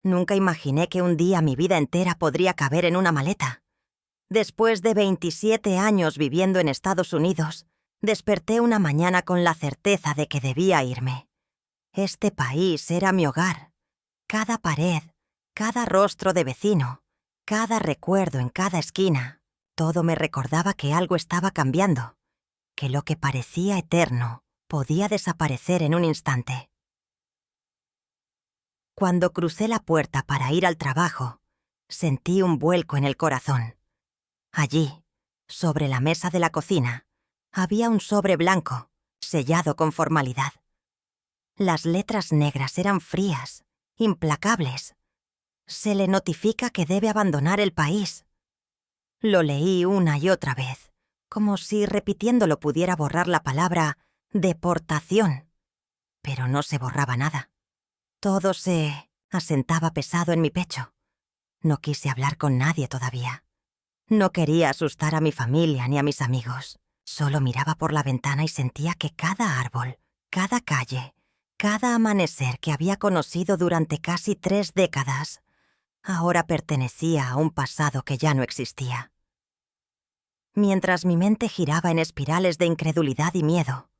Nunca imaginé que un día mi vida entera podría caber en una maleta. Después de 27 años viviendo en Estados Unidos, desperté una mañana con la certeza de que debía irme. Este país era mi hogar. Cada pared, cada rostro de vecino, cada recuerdo en cada esquina, todo me recordaba que algo estaba cambiando, que lo que parecía eterno podía desaparecer en un instante. Cuando crucé la puerta para ir al trabajo, sentí un vuelco en el corazón. Allí, sobre la mesa de la cocina, había un sobre blanco, sellado con formalidad. Las letras negras eran frías, implacables. Se le notifica que debe abandonar el país. Lo leí una y otra vez, como si repitiéndolo pudiera borrar la palabra deportación. Pero no se borraba nada. Todo se asentaba pesado en mi pecho. No quise hablar con nadie todavía. No quería asustar a mi familia ni a mis amigos. Solo miraba por la ventana y sentía que cada árbol, cada calle, cada amanecer que había conocido durante casi 3 décadas, ahora pertenecía a un pasado que ya no existía. Mientras mi mente giraba en espirales de incredulidad y miedo,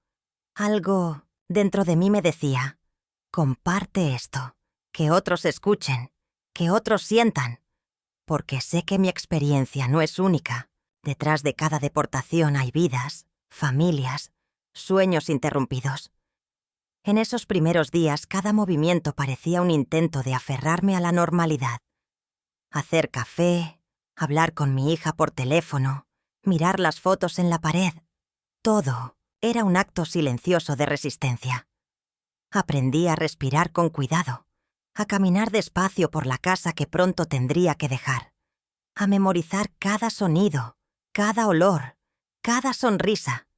algo dentro de mí me decía: comparte esto, que otros escuchen, que otros sientan, porque sé que mi experiencia no es única. Detrás de cada deportación hay vidas, familias, sueños interrumpidos. En esos primeros días, cada movimiento parecía un intento de aferrarme a la normalidad. Hacer café, hablar con mi hija por teléfono, mirar las fotos en la pared. Todo era un acto silencioso de resistencia. Aprendí a respirar con cuidado, a caminar despacio por la casa que pronto tendría que dejar, a memorizar cada sonido, cada olor, cada sonrisa.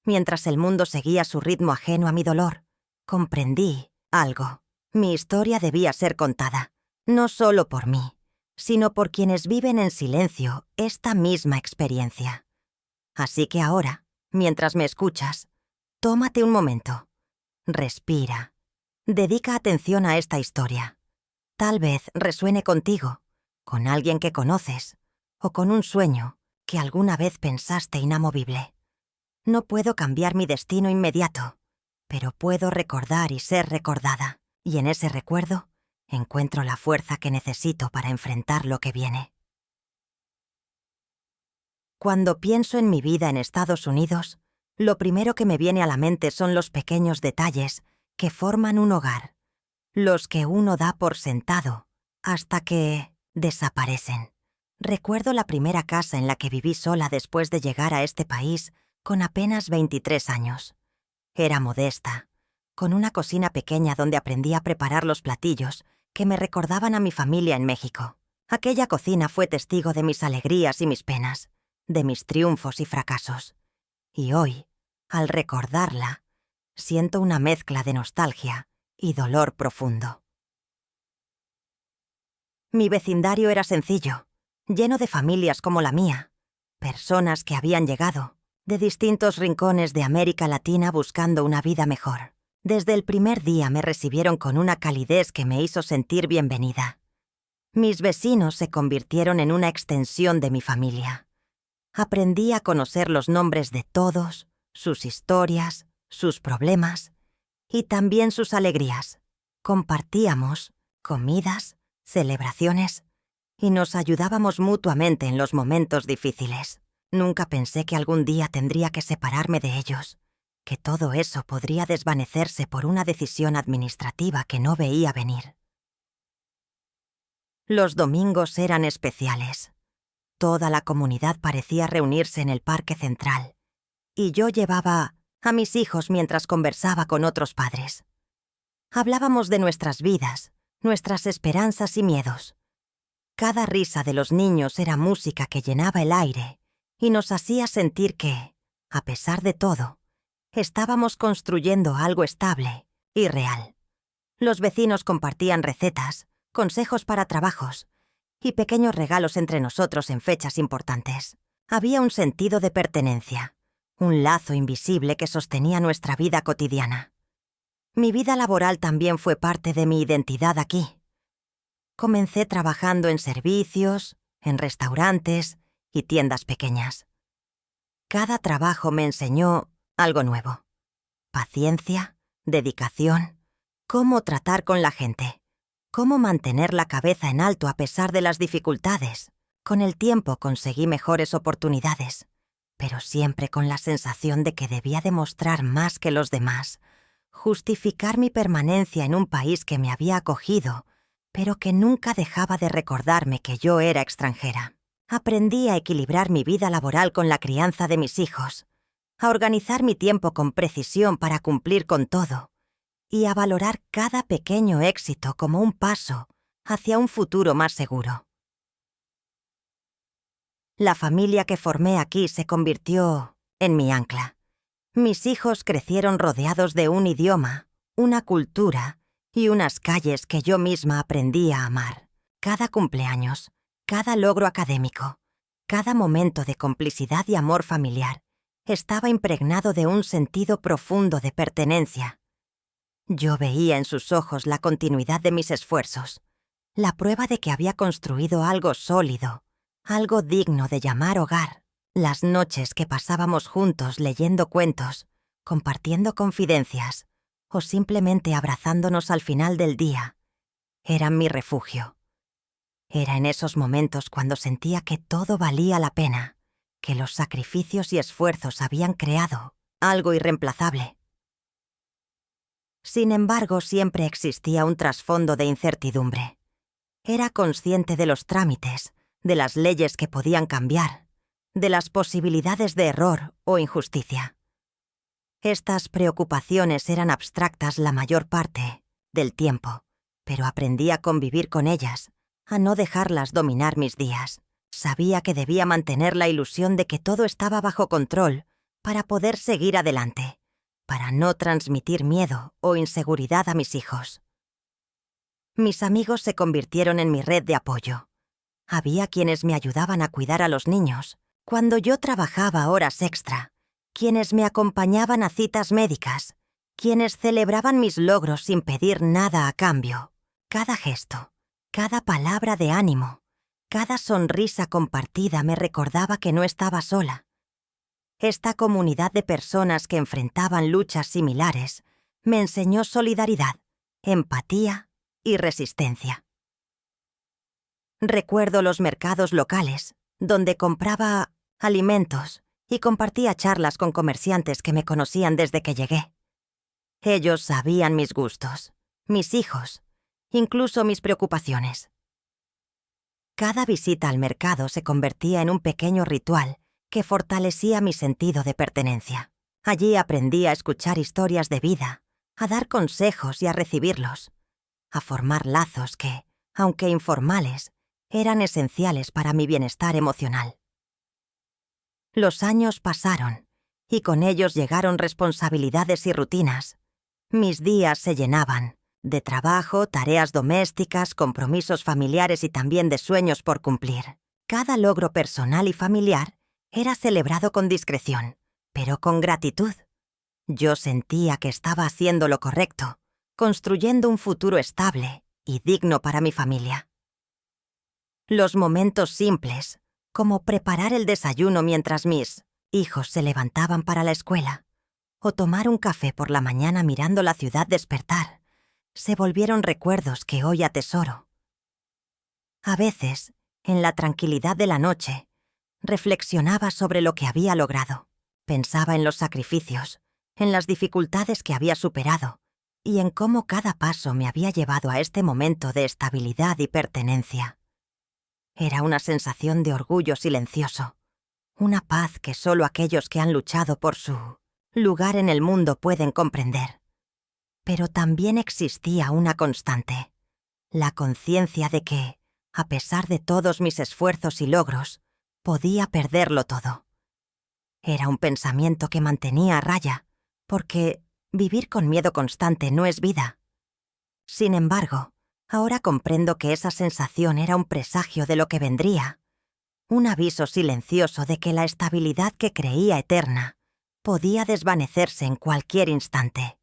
Mientras el mundo seguía su ritmo ajeno a mi dolor, comprendí algo. Mi historia debía ser contada, no solo por mí, sino por quienes viven en silencio esta misma experiencia. Así que ahora, mientras me escuchas, tómate un momento. Respira. Dedica atención a esta historia. Tal vez resuene contigo, con alguien que conoces, o con un sueño que alguna vez pensaste inamovible. No puedo cambiar mi destino inmediato, pero puedo recordar y ser recordada, y en ese recuerdo encuentro la fuerza que necesito para enfrentar lo que viene. Cuando pienso en mi vida en Estados Unidos, lo primero que me viene a la mente son los pequeños detalles que forman un hogar, los que uno da por sentado hasta que desaparecen. Recuerdo la primera casa en la que viví sola después de llegar a este país con apenas 23 años. Era modesta, con una cocina pequeña donde aprendí a preparar los platillos que me recordaban a mi familia en México. Aquella cocina fue testigo de mis alegrías y mis penas, de mis triunfos y fracasos. Y hoy, al recordarla, siento una mezcla de nostalgia y dolor profundo. Mi vecindario era sencillo, lleno de familias como la mía, personas que habían llegado de distintos rincones de América Latina buscando una vida mejor. Desde el primer día me recibieron con una calidez que me hizo sentir bienvenida. Mis vecinos se convirtieron en una extensión de mi familia. Aprendí a conocer los nombres de todos, sus historias, sus problemas y también sus alegrías. Compartíamos comidas, celebraciones y nos ayudábamos mutuamente en los momentos difíciles. Nunca pensé que algún día tendría que separarme de ellos, que todo eso podría desvanecerse por una decisión administrativa que no veía venir. Los domingos eran especiales. Toda la comunidad parecía reunirse en el parque central, y yo llevaba a mis hijos mientras conversaba con otros padres. Hablábamos de nuestras vidas, nuestras esperanzas y miedos. Cada risa de los niños era música que llenaba el aire y nos hacía sentir que, a pesar de todo, estábamos construyendo algo estable y real. Los vecinos compartían recetas, consejos para trabajos y pequeños regalos entre nosotros en fechas importantes. Había un sentido de pertenencia, un lazo invisible que sostenía nuestra vida cotidiana. Mi vida laboral también fue parte de mi identidad aquí. Comencé trabajando en servicios, en restaurantes y tiendas pequeñas. Cada trabajo me enseñó algo nuevo. Paciencia, dedicación, cómo tratar con la gente, cómo mantener la cabeza en alto a pesar de las dificultades. Con el tiempo conseguí mejores oportunidades, pero siempre con la sensación de que debía demostrar más que los demás, justificar mi permanencia en un país que me había acogido, pero que nunca dejaba de recordarme que yo era extranjera. Aprendí a equilibrar mi vida laboral con la crianza de mis hijos, a organizar mi tiempo con precisión para cumplir con todo, y a valorar cada pequeño éxito como un paso hacia un futuro más seguro. La familia que formé aquí se convirtió en mi ancla. Mis hijos crecieron rodeados de un idioma, una cultura y unas calles que yo misma aprendí a amar. Cada cumpleaños, cada logro académico, cada momento de complicidad y amor familiar estaba impregnado de un sentido profundo de pertenencia. Yo veía en sus ojos la continuidad de mis esfuerzos, la prueba de que había construido algo sólido, algo digno de llamar hogar. Las noches que pasábamos juntos leyendo cuentos, compartiendo confidencias o simplemente abrazándonos al final del día, eran mi refugio. Era en esos momentos cuando sentía que todo valía la pena, que los sacrificios y esfuerzos habían creado algo irreemplazable. Sin embargo, siempre existía un trasfondo de incertidumbre. Era consciente de los trámites, de las leyes que podían cambiar, de las posibilidades de error o injusticia. Estas preocupaciones eran abstractas la mayor parte del tiempo, pero aprendí a convivir con ellas, a no dejarlas dominar mis días. Sabía que debía mantener la ilusión de que todo estaba bajo control para poder seguir adelante, para no transmitir miedo o inseguridad a mis hijos. Mis amigos se convirtieron en mi red de apoyo. Había quienes me ayudaban a cuidar a los niños cuando yo trabajaba horas extra, quienes me acompañaban a citas médicas, quienes celebraban mis logros sin pedir nada a cambio. Cada gesto, cada palabra de ánimo, cada sonrisa compartida me recordaba que no estaba sola. Esta comunidad de personas que enfrentaban luchas similares me enseñó solidaridad, empatía y resistencia. Recuerdo los mercados locales, donde compraba alimentos y compartía charlas con comerciantes que me conocían desde que llegué. Ellos sabían mis gustos, mis hijos, incluso mis preocupaciones. Cada visita al mercado se convertía en un pequeño ritual que fortalecía mi sentido de pertenencia. Allí aprendí a escuchar historias de vida, a dar consejos y a recibirlos, a formar lazos que, aunque informales, eran esenciales para mi bienestar emocional. Los años pasaron, y con ellos llegaron responsabilidades y rutinas. Mis días se llenaban de trabajo, tareas domésticas, compromisos familiares y también de sueños por cumplir. Cada logro personal y familiar era celebrado con discreción, pero con gratitud. Yo sentía que estaba haciendo lo correcto, construyendo un futuro estable y digno para mi familia. Los momentos simples, como preparar el desayuno mientras mis hijos se levantaban para la escuela, o tomar un café por la mañana mirando la ciudad despertar, se volvieron recuerdos que hoy atesoro. A veces, en la tranquilidad de la noche, reflexionaba sobre lo que había logrado. Pensaba en los sacrificios, en las dificultades que había superado y en cómo cada paso me había llevado a este momento de estabilidad y pertenencia. Era una sensación de orgullo silencioso, una paz que solo aquellos que han luchado por su lugar en el mundo pueden comprender. Pero también existía una constante, la conciencia de que, a pesar de todos mis esfuerzos y logros, podía perderlo todo. Era un pensamiento que mantenía a raya, porque vivir con miedo constante no es vida. Sin embargo, ahora comprendo que esa sensación era un presagio de lo que vendría, un aviso silencioso de que la estabilidad que creía eterna podía desvanecerse en cualquier instante.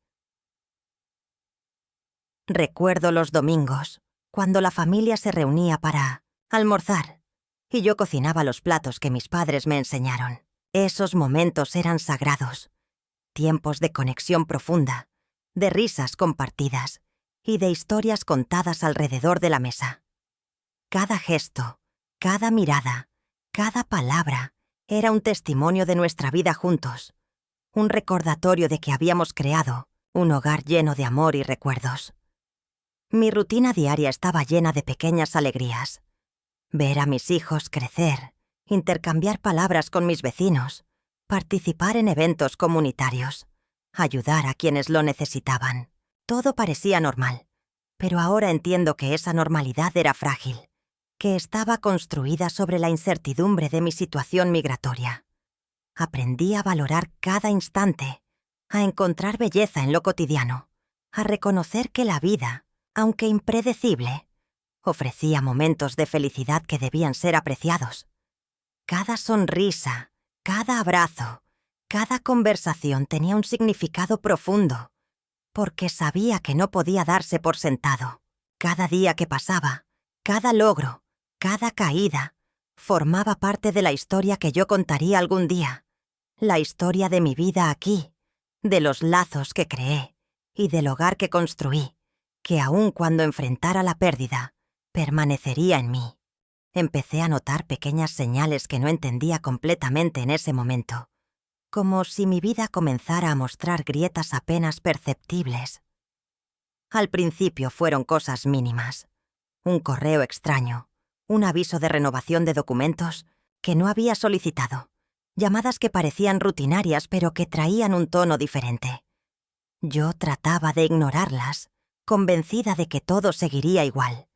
Recuerdo los domingos, cuando la familia se reunía para almorzar y yo cocinaba los platos que mis padres me enseñaron. Esos momentos eran sagrados, tiempos de conexión profunda, de risas compartidas y de historias contadas alrededor de la mesa. Cada gesto, cada mirada, cada palabra era un testimonio de nuestra vida juntos, un recordatorio de que habíamos creado un hogar lleno de amor y recuerdos. Mi rutina diaria estaba llena de pequeñas alegrías. Ver a mis hijos crecer, intercambiar palabras con mis vecinos, participar en eventos comunitarios, ayudar a quienes lo necesitaban. Todo parecía normal, pero ahora entiendo que esa normalidad era frágil, que estaba construida sobre la incertidumbre de mi situación migratoria. Aprendí a valorar cada instante, a encontrar belleza en lo cotidiano, a reconocer que la vida, aunque impredecible, ofrecía momentos de felicidad que debían ser apreciados. Cada sonrisa, cada abrazo, cada conversación tenía un significado profundo, porque sabía que no podía darse por sentado. Cada día que pasaba, cada logro, cada caída, formaba parte de la historia que yo contaría algún día, la historia de mi vida aquí, de los lazos que creé y del hogar que construí, que aun cuando enfrentara la pérdida, permanecería en mí. Empecé a notar pequeñas señales que no entendía completamente en ese momento, como si mi vida comenzara a mostrar grietas apenas perceptibles. Al principio fueron cosas mínimas. Un correo extraño, un aviso de renovación de documentos que no había solicitado, llamadas que parecían rutinarias pero que traían un tono diferente. Yo trataba de ignorarlas, convencida de que todo seguiría igual,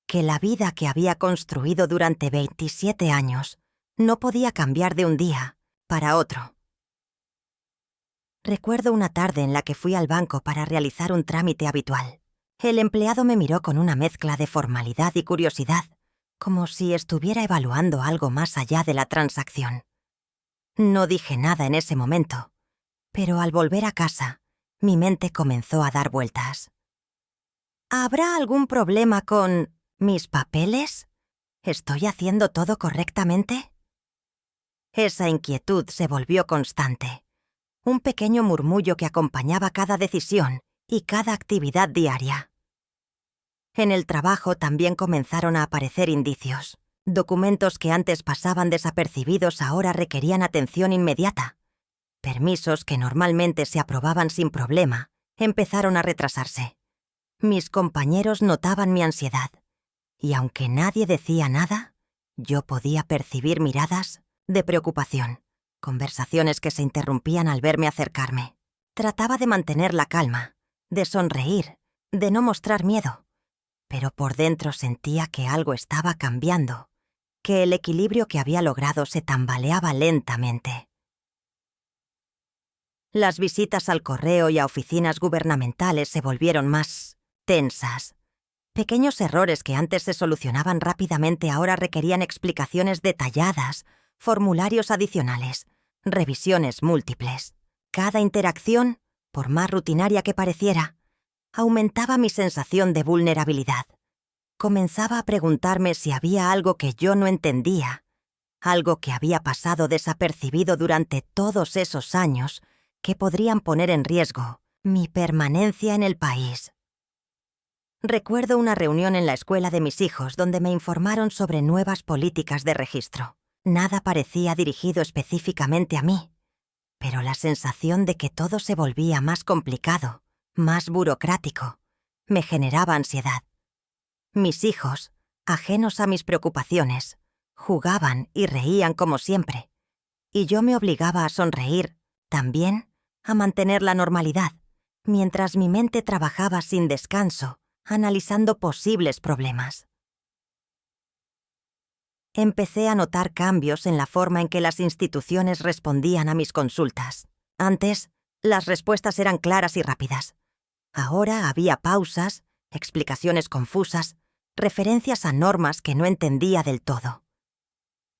que la vida que había construido durante 27 años no podía cambiar de un día para otro. Recuerdo una tarde en la que fui al banco para realizar un trámite habitual. El empleado me miró con una mezcla de formalidad y curiosidad, como si estuviera evaluando algo más allá de la transacción. No dije nada en ese momento, pero al volver a casa, mi mente comenzó a dar vueltas. ¿Habrá algún problema con mis papeles? ¿Estoy haciendo todo correctamente? Esa inquietud se volvió constante, un pequeño murmullo que acompañaba cada decisión y cada actividad diaria. En el trabajo también comenzaron a aparecer indicios. Documentos que antes pasaban desapercibidos ahora requerían atención inmediata. Permisos que normalmente se aprobaban sin problema empezaron a retrasarse. Mis compañeros notaban mi ansiedad, y aunque nadie decía nada, yo podía percibir miradas de preocupación, conversaciones que se interrumpían al verme acercarme. Trataba de mantener la calma, de sonreír, de no mostrar miedo, pero por dentro sentía que algo estaba cambiando, que el equilibrio que había logrado se tambaleaba lentamente. Las visitas al correo y a oficinas gubernamentales se volvieron más tensas. Pequeños errores que antes se solucionaban rápidamente ahora requerían explicaciones detalladas, formularios adicionales, revisiones múltiples. Cada interacción, por más rutinaria que pareciera, aumentaba mi sensación de vulnerabilidad. Comenzaba a preguntarme si había algo que yo no entendía, algo que había pasado desapercibido durante todos esos años que podrían poner en riesgo mi permanencia en el país. Recuerdo una reunión en la escuela de mis hijos donde me informaron sobre nuevas políticas de registro. Nada parecía dirigido específicamente a mí, pero la sensación de que todo se volvía más complicado, más burocrático, me generaba ansiedad. Mis hijos, ajenos a mis preocupaciones, jugaban y reían como siempre, y yo me obligaba a sonreír, también a mantener la normalidad, mientras mi mente trabajaba sin descanso, analizando posibles problemas. Empecé a notar cambios en la forma en que las instituciones respondían a mis consultas. Antes, las respuestas eran claras y rápidas. Ahora había pausas, explicaciones confusas, referencias a normas que no entendía del todo.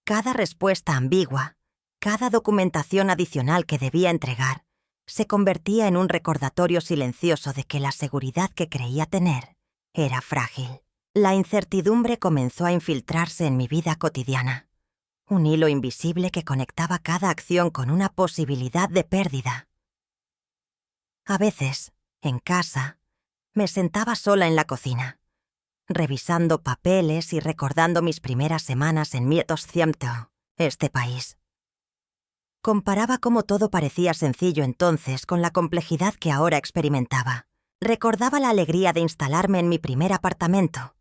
Cada respuesta ambigua, cada documentación adicional que debía entregar, se convertía en un recordatorio silencioso de que la seguridad que creía tener era frágil. La incertidumbre comenzó a infiltrarse en mi vida cotidiana, un hilo invisible que conectaba cada acción con una posibilidad de pérdida. A veces, en casa, me sentaba sola en la cocina, revisando papeles y recordando mis primeras semanas en Mietosciemto, este país. Comparaba cómo todo parecía sencillo entonces con la complejidad que ahora experimentaba. Recordaba la alegría de instalarme en mi primer apartamento,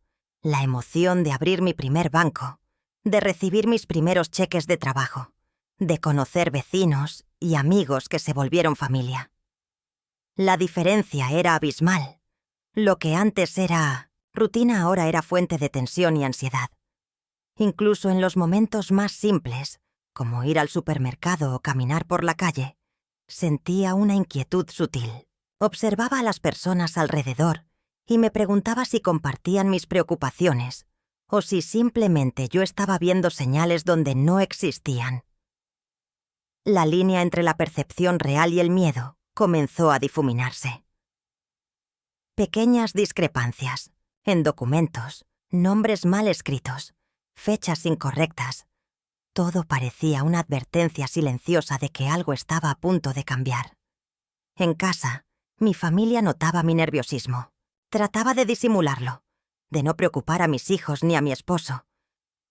la emoción de abrir mi primer banco, de recibir mis primeros cheques de trabajo, de conocer vecinos y amigos que se volvieron familia. La diferencia era abismal. Lo que antes era rutina ahora era fuente de tensión y ansiedad. Incluso en los momentos más simples, como ir al supermercado o caminar por la calle, sentía una inquietud sutil. Observaba a las personas alrededor y me preguntaba si compartían mis preocupaciones o si simplemente yo estaba viendo señales donde no existían. La línea entre la percepción real y el miedo comenzó a difuminarse. Pequeñas discrepancias, en documentos, nombres mal escritos, fechas incorrectas. Todo parecía una advertencia silenciosa de que algo estaba a punto de cambiar. En casa, mi familia notaba mi nerviosismo. Trataba de disimularlo, de no preocupar a mis hijos ni a mi esposo.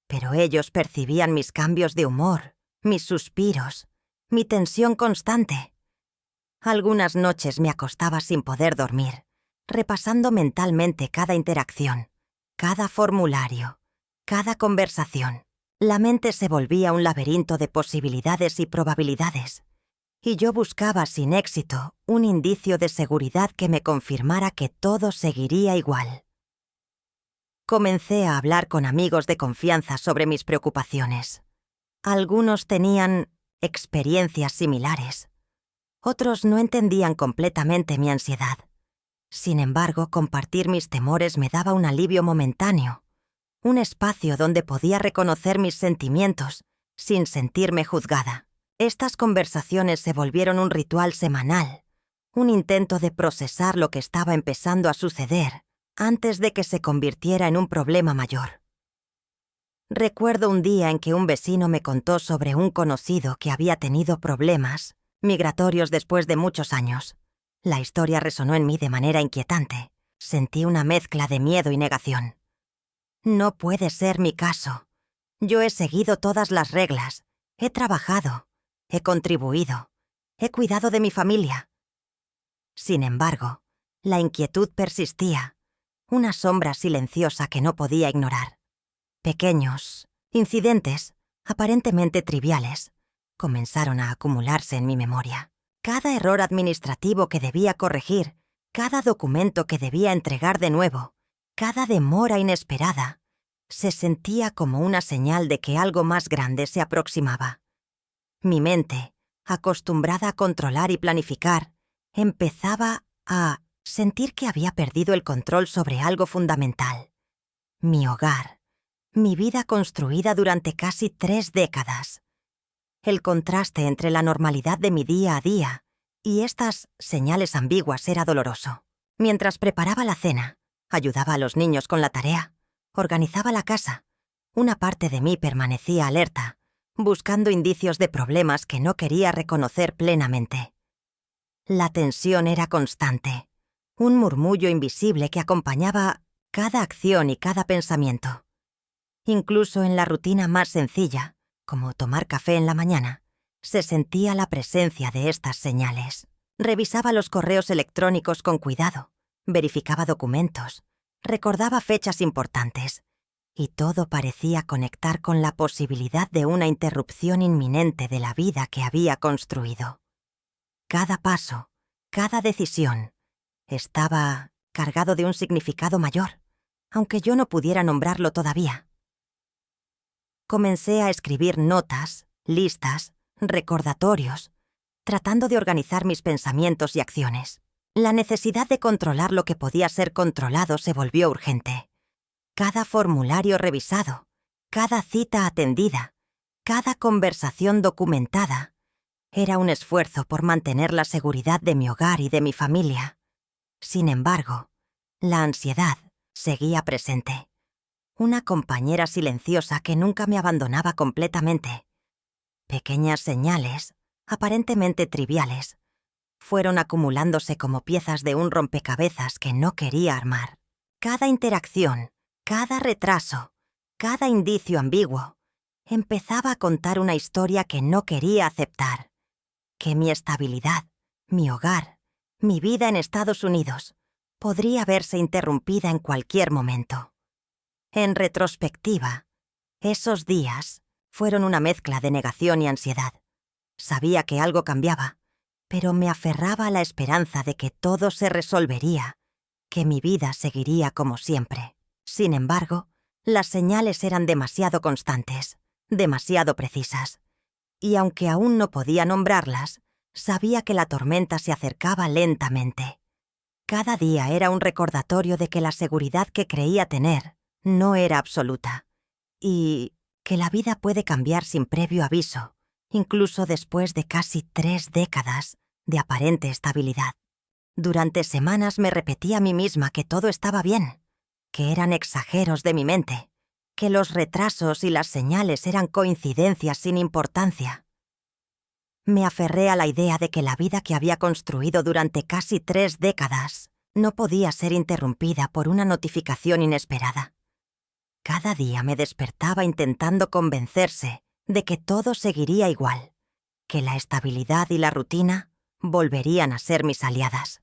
Pero ellos percibían mis cambios de humor, mis suspiros, mi tensión constante. Algunas noches me acostaba sin poder dormir, repasando mentalmente cada interacción, cada formulario, cada conversación. La mente se volvía un laberinto de posibilidades y probabilidades, y yo buscaba sin éxito un indicio de seguridad que me confirmara que todo seguiría igual. Comencé a hablar con amigos de confianza sobre mis preocupaciones. Algunos tenían experiencias similares. Otros no entendían completamente mi ansiedad. Sin embargo, compartir mis temores me daba un alivio momentáneo, un espacio donde podía reconocer mis sentimientos sin sentirme juzgada. Estas conversaciones se volvieron un ritual semanal, un intento de procesar lo que estaba empezando a suceder antes de que se convirtiera en un problema mayor. Recuerdo un día en que un vecino me contó sobre un conocido que había tenido problemas migratorios después de muchos años. La historia resonó en mí de manera inquietante. Sentí una mezcla de miedo y negación. No puede ser mi caso. Yo he seguido todas las reglas, he trabajado, he contribuido, he cuidado de mi familia. Sin embargo, la inquietud persistía, una sombra silenciosa que no podía ignorar. Pequeños incidentes, aparentemente triviales, comenzaron a acumularse en mi memoria. Cada error administrativo que debía corregir, cada documento que debía entregar de nuevo, cada demora inesperada, se sentía como una señal de que algo más grande se aproximaba. Mi mente, acostumbrada a controlar y planificar, empezaba a sentir que había perdido el control sobre algo fundamental. Mi hogar, mi vida construida durante casi 3 décadas. El contraste entre la normalidad de mi día a día y estas señales ambiguas era doloroso. Mientras preparaba la cena, ayudaba a los niños con la tarea, organizaba la casa, una parte de mí permanecía alerta, buscando indicios de problemas que no quería reconocer plenamente. La tensión era constante, un murmullo invisible que acompañaba cada acción y cada pensamiento. Incluso en la rutina más sencilla, como tomar café en la mañana, se sentía la presencia de estas señales. Revisaba los correos electrónicos con cuidado, verificaba documentos, recordaba fechas importantes, y todo parecía conectar con la posibilidad de una interrupción inminente de la vida que había construido. Cada paso, cada decisión, estaba cargado de un significado mayor, aunque yo no pudiera nombrarlo todavía. Comencé a escribir notas, listas, recordatorios, tratando de organizar mis pensamientos y acciones. La necesidad de controlar lo que podía ser controlado se volvió urgente. Cada formulario revisado, cada cita atendida, cada conversación documentada, era un esfuerzo por mantener la seguridad de mi hogar y de mi familia. Sin embargo, la ansiedad seguía presente. una compañera silenciosa que nunca me abandonaba completamente. Pequeñas señales, aparentemente triviales, fueron acumulándose como piezas de un rompecabezas que no quería armar. Cada interacción, cada retraso, cada indicio ambiguo, empezaba a contar una historia que no quería aceptar. Que mi estabilidad, mi hogar, mi vida en Estados Unidos podría verse interrumpida en cualquier momento. En retrospectiva, esos días fueron una mezcla de negación y ansiedad. Sabía que algo cambiaba, pero me aferraba a la esperanza de que todo se resolvería, que mi vida seguiría como siempre. Sin embargo, las señales eran demasiado constantes, demasiado precisas, y aunque aún no podía nombrarlas, sabía que la tormenta se acercaba lentamente. Cada día era un recordatorio de que la seguridad que creía tener no era absoluta, y que la vida puede cambiar sin previo aviso, incluso después de casi 3 décadas de aparente estabilidad. Durante semanas me repetía a mí misma que todo estaba bien, que eran exageros de mi mente, que los retrasos y las señales eran coincidencias sin importancia. Me aferré a la idea de que la vida que había construido durante casi 3 décadas no podía ser interrumpida por una notificación inesperada. Cada día me despertaba intentando convencerse de que todo seguiría igual, que la estabilidad y la rutina volverían a ser mis aliadas.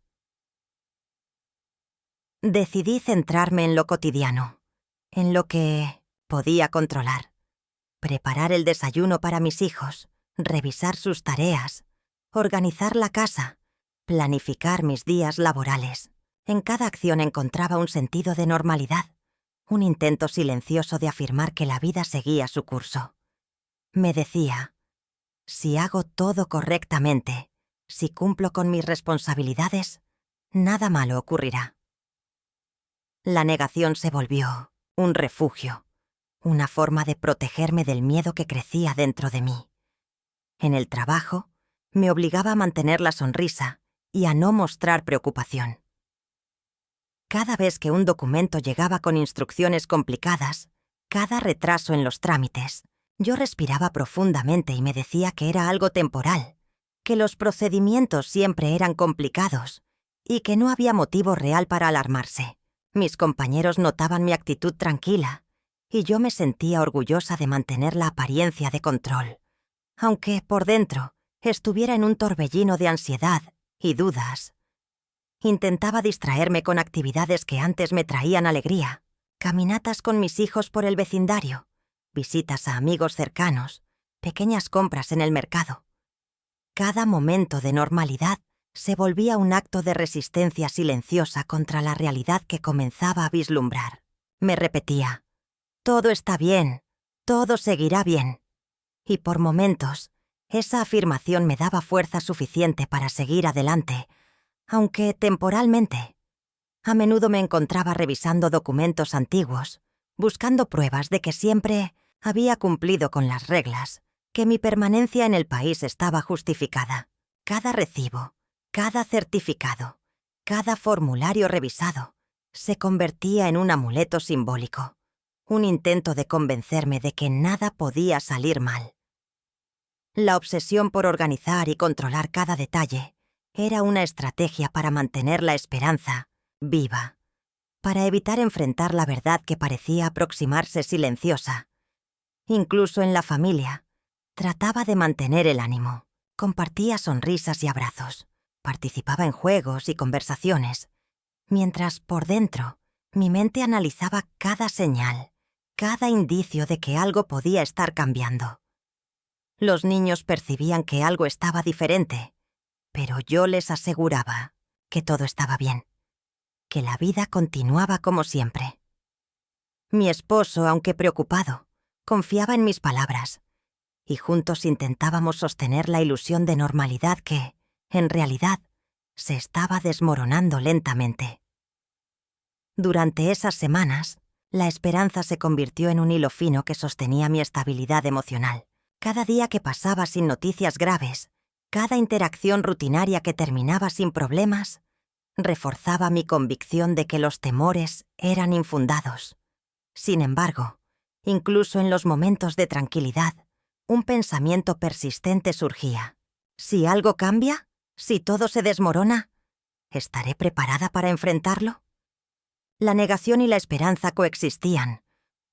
Decidí centrarme en lo cotidiano, en lo que podía controlar. Preparar el desayuno para mis hijos, revisar sus tareas, organizar la casa, planificar mis días laborales. En cada acción encontraba un sentido de normalidad, un intento silencioso de afirmar que la vida seguía su curso. Me decía, si hago todo correctamente, si cumplo con mis responsabilidades, nada malo ocurrirá. La negación se volvió un refugio, una forma de protegerme del miedo que crecía dentro de mí. En el trabajo, me obligaba a mantener la sonrisa y a no mostrar preocupación. Cada vez que un documento llegaba con instrucciones complicadas, cada retraso en los trámites, yo respiraba profundamente y me decía que era algo temporal, que los procedimientos siempre eran complicados y que no había motivo real para alarmarse. Mis compañeros notaban mi actitud tranquila y yo me sentía orgullosa de mantener la apariencia de control, aunque por dentro estuviera en un torbellino de ansiedad y dudas. Intentaba distraerme con actividades que antes me traían alegría, caminatas con mis hijos por el vecindario, visitas a amigos cercanos, pequeñas compras en el mercado. Cada momento de normalidad se volvía un acto de resistencia silenciosa contra la realidad que comenzaba a vislumbrar. Me repetía, todo está bien, todo seguirá bien. Y por momentos, esa afirmación me daba fuerza suficiente para seguir adelante, aunque temporalmente. A menudo me encontraba revisando documentos antiguos, buscando pruebas de que siempre había cumplido con las reglas, que mi permanencia en el país estaba justificada. Cada recibo, cada certificado, cada formulario revisado, se convertía en un amuleto simbólico, un intento de convencerme de que nada podía salir mal. La obsesión por organizar y controlar cada detalle era una estrategia para mantener la esperanza viva, para evitar enfrentar la verdad que parecía aproximarse silenciosa. Incluso en la familia, trataba de mantener el ánimo, compartía sonrisas y abrazos, participaba en juegos y conversaciones, mientras por dentro mi mente analizaba cada señal, cada indicio de que algo podía estar cambiando. Los niños percibían que algo estaba diferente, pero yo les aseguraba que todo estaba bien, que la vida continuaba como siempre. Mi esposo, aunque preocupado, confiaba en mis palabras, y juntos intentábamos sostener la ilusión de normalidad que, en realidad, se estaba desmoronando lentamente. Durante esas semanas, la esperanza se convirtió en un hilo fino que sostenía mi estabilidad emocional. Cada día que pasaba sin noticias graves, cada interacción rutinaria que terminaba sin problemas, reforzaba mi convicción de que los temores eran infundados. Sin embargo, incluso en los momentos de tranquilidad, un pensamiento persistente surgía. ¿Si algo cambia? ¿Si todo se desmorona? ¿Estaré preparada para enfrentarlo? La negación y la esperanza coexistían,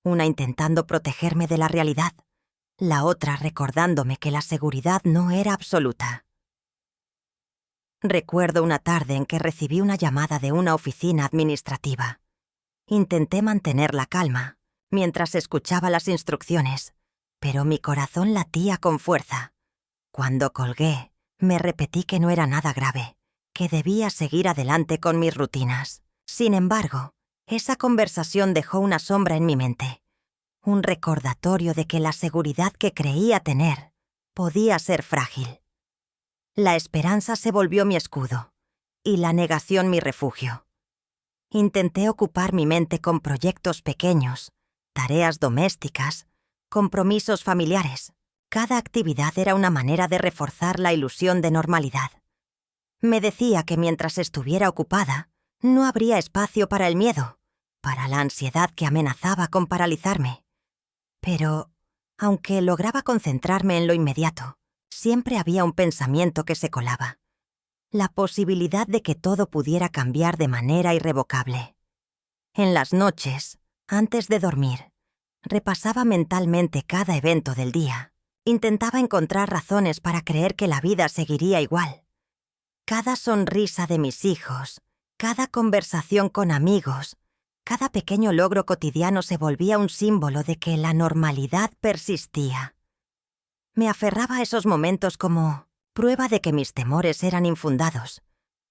una intentando protegerme de la realidad, la otra recordándome que la seguridad no era absoluta. Recuerdo una tarde en que recibí una llamada de una oficina administrativa. Intenté mantener la calma mientras escuchaba las instrucciones, pero mi corazón latía con fuerza. Cuando colgué, me repetí que no era nada grave, que debía seguir adelante con mis rutinas. Sin embargo, esa conversación dejó una sombra en mi mente, un recordatorio de que la seguridad que creía tener podía ser frágil. La esperanza se volvió mi escudo y la negación mi refugio. Intenté ocupar mi mente con proyectos pequeños, tareas domésticas, compromisos familiares. Cada actividad era una manera de reforzar la ilusión de normalidad. Me decía que mientras estuviera ocupada, no habría espacio para el miedo, para la ansiedad que amenazaba con paralizarme. Pero, aunque lograba concentrarme en lo inmediato, siempre había un pensamiento que se colaba. La posibilidad de que todo pudiera cambiar de manera irrevocable. En las noches, antes de dormir, repasaba mentalmente cada evento del día. Intentaba encontrar razones para creer que la vida seguiría igual. Cada sonrisa de mis hijos, cada conversación con amigos, cada pequeño logro cotidiano se volvía un símbolo de que la normalidad persistía. Me aferraba a esos momentos como prueba de que mis temores eran infundados,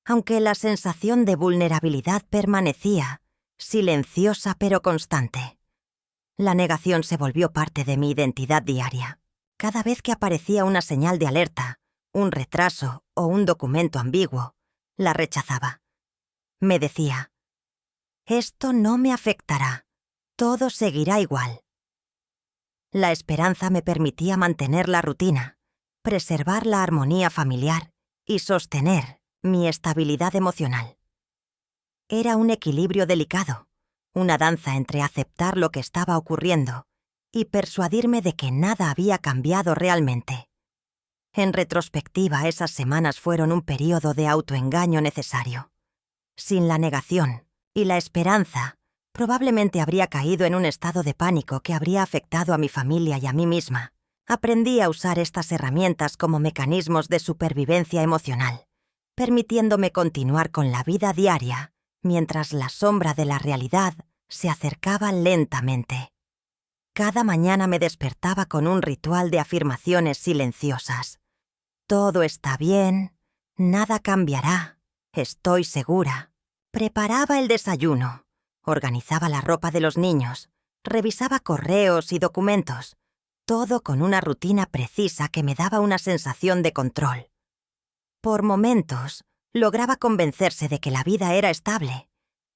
aunque la sensación de vulnerabilidad permanecía, silenciosa pero constante. La negación se volvió parte de mi identidad diaria. Cada vez que aparecía una señal de alerta, un retraso o un documento ambiguo, la rechazaba. Me decía, «Esto no me afectará, todo seguirá igual». La esperanza me permitía mantener la rutina, preservar la armonía familiar y sostener mi estabilidad emocional. Era un equilibrio delicado, una danza entre aceptar lo que estaba ocurriendo y persuadirme de que nada había cambiado realmente. En retrospectiva, esas semanas fueron un periodo de autoengaño necesario. Sin la negación y la esperanza, probablemente habría caído en un estado de pánico que habría afectado a mi familia y a mí misma. Aprendí a usar estas herramientas como mecanismos de supervivencia emocional, permitiéndome continuar con la vida diaria mientras la sombra de la realidad se acercaba lentamente. Cada mañana me despertaba con un ritual de afirmaciones silenciosas. Todo está bien, nada cambiará, estoy segura. Preparaba el desayuno, organizaba la ropa de los niños, revisaba correos y documentos, todo con una rutina precisa que me daba una sensación de control. Por momentos, lograba convencerse de que la vida era estable,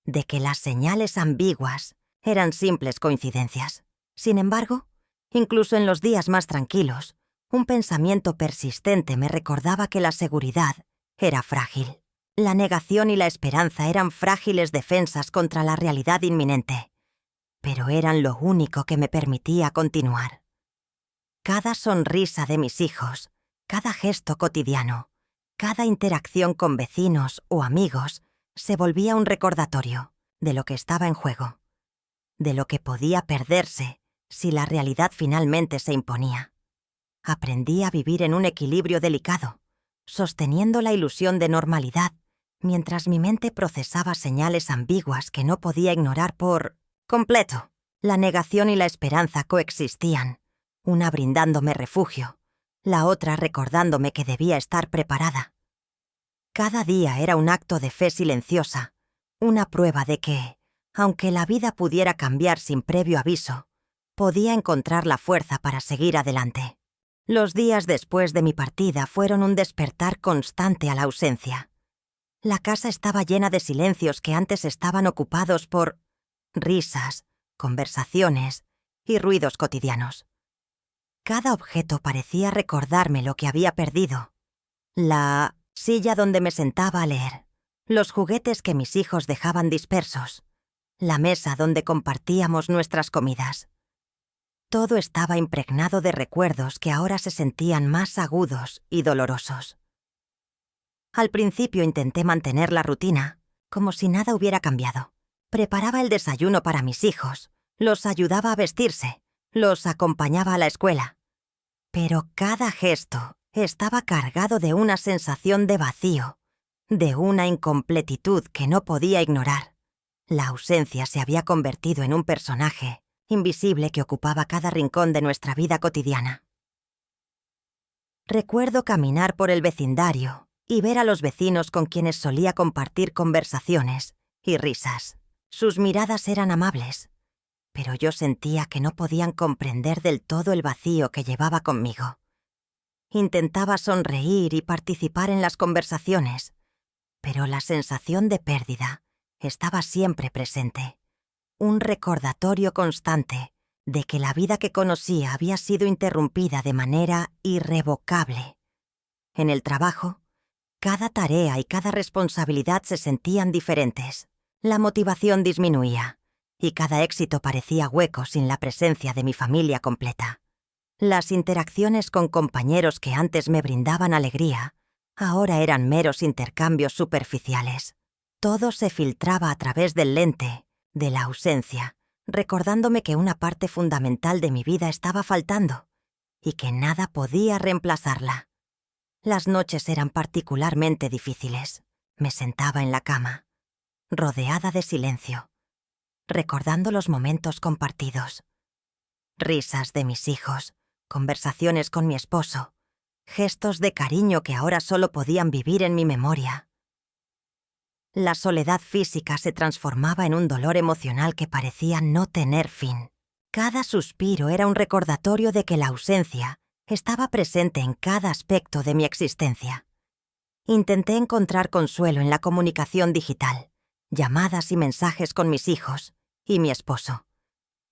de que las señales ambiguas eran simples coincidencias. Sin embargo, incluso en los días más tranquilos, un pensamiento persistente me recordaba que la seguridad era frágil. La negación y la esperanza eran frágiles defensas contra la realidad inminente, pero eran lo único que me permitía continuar. Cada sonrisa de mis hijos, cada gesto cotidiano, cada interacción con vecinos o amigos se volvía un recordatorio de lo que estaba en juego, de lo que podía perderse si la realidad finalmente se imponía. Aprendí a vivir en un equilibrio delicado, sosteniendo la ilusión de normalidad mientras mi mente procesaba señales ambiguas que no podía ignorar por completo. La negación y la esperanza coexistían, una brindándome refugio, la otra recordándome que debía estar preparada. Cada día era un acto de fe silenciosa, una prueba de que, aunque la vida pudiera cambiar sin previo aviso, podía encontrar la fuerza para seguir adelante. Los días después de mi partida fueron un despertar constante a la ausencia. La casa estaba llena de silencios que antes estaban ocupados por risas, conversaciones y ruidos cotidianos. Cada objeto parecía recordarme lo que había perdido. La silla donde me sentaba a leer, los juguetes que mis hijos dejaban dispersos, la mesa donde compartíamos nuestras comidas. Todo estaba impregnado de recuerdos que ahora se sentían más agudos y dolorosos. Al principio intenté mantener la rutina, como si nada hubiera cambiado. Preparaba el desayuno para mis hijos, los ayudaba a vestirse, los acompañaba a la escuela. Pero cada gesto estaba cargado de una sensación de vacío, de una incompletitud que no podía ignorar. La ausencia se había convertido en un personaje invisible que ocupaba cada rincón de nuestra vida cotidiana. Recuerdo caminar por el vecindario y ver a los vecinos con quienes solía compartir conversaciones y risas. Sus miradas eran amables, pero yo sentía que no podían comprender del todo el vacío que llevaba conmigo. Intentaba sonreír y participar en las conversaciones, pero la sensación de pérdida estaba siempre presente. Un recordatorio constante de que la vida que conocía había sido interrumpida de manera irrevocable. En el trabajo, cada tarea y cada responsabilidad se sentían diferentes. La motivación disminuía, y cada éxito parecía hueco sin la presencia de mi familia completa. Las interacciones con compañeros que antes me brindaban alegría, ahora eran meros intercambios superficiales. Todo se filtraba a través del lente de la ausencia, recordándome que una parte fundamental de mi vida estaba faltando y que nada podía reemplazarla. Las noches eran particularmente difíciles. Me sentaba en la cama, rodeada de silencio, recordando los momentos compartidos. Risas de mis hijos, conversaciones con mi esposo, gestos de cariño que ahora solo podían vivir en mi memoria. La soledad física se transformaba en un dolor emocional que parecía no tener fin. Cada suspiro era un recordatorio de que la ausencia estaba presente en cada aspecto de mi existencia. Intenté encontrar consuelo en la comunicación digital, llamadas y mensajes con mis hijos y mi esposo.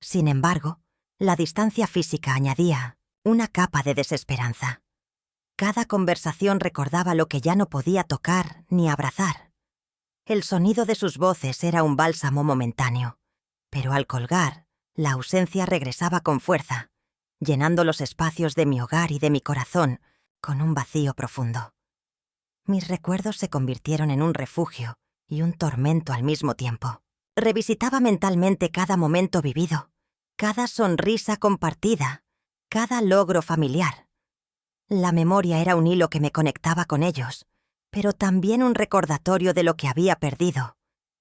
Sin embargo, la distancia física añadía una capa de desesperanza. Cada conversación recordaba lo que ya no podía tocar ni abrazar. El sonido de sus voces era un bálsamo momentáneo, pero al colgar, la ausencia regresaba con fuerza, llenando los espacios de mi hogar y de mi corazón con un vacío profundo. Mis recuerdos se convirtieron en un refugio y un tormento al mismo tiempo. Revisitaba mentalmente cada momento vivido, cada sonrisa compartida, cada logro familiar. La memoria era un hilo que me conectaba con ellos, pero también un recordatorio de lo que había perdido.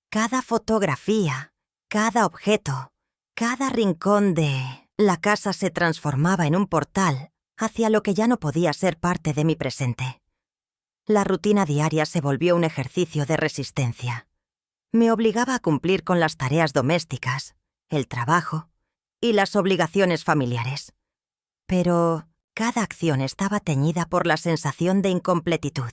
Cada fotografía, cada objeto, cada rincón de la casa se transformaba en un portal hacia lo que ya no podía ser parte de mi presente. La rutina diaria se volvió un ejercicio de resistencia. Me obligaba a cumplir con las tareas domésticas, el trabajo y las obligaciones familiares. Pero cada acción estaba teñida por la sensación de incompletitud.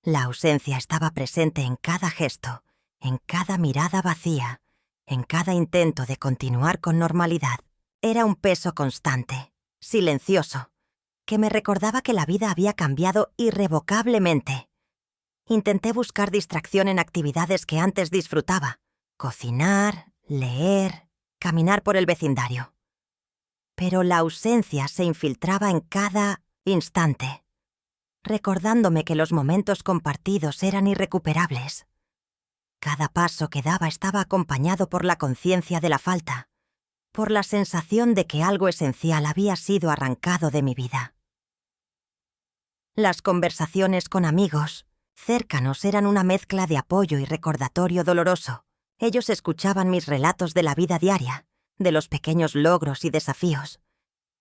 La ausencia estaba presente en cada gesto, en cada mirada vacía, en cada intento de continuar con normalidad. Era un peso constante, silencioso, que me recordaba que la vida había cambiado irrevocablemente. Intenté buscar distracción en actividades que antes disfrutaba: cocinar, leer, caminar por el vecindario. Pero la ausencia se infiltraba en cada instante, recordándome que los momentos compartidos eran irrecuperables. Cada paso que daba estaba acompañado por la conciencia de la falta, por la sensación de que algo esencial había sido arrancado de mi vida. Las conversaciones con amigos cercanos eran una mezcla de apoyo y recordatorio doloroso. Ellos escuchaban mis relatos de la vida diaria, de los pequeños logros y desafíos,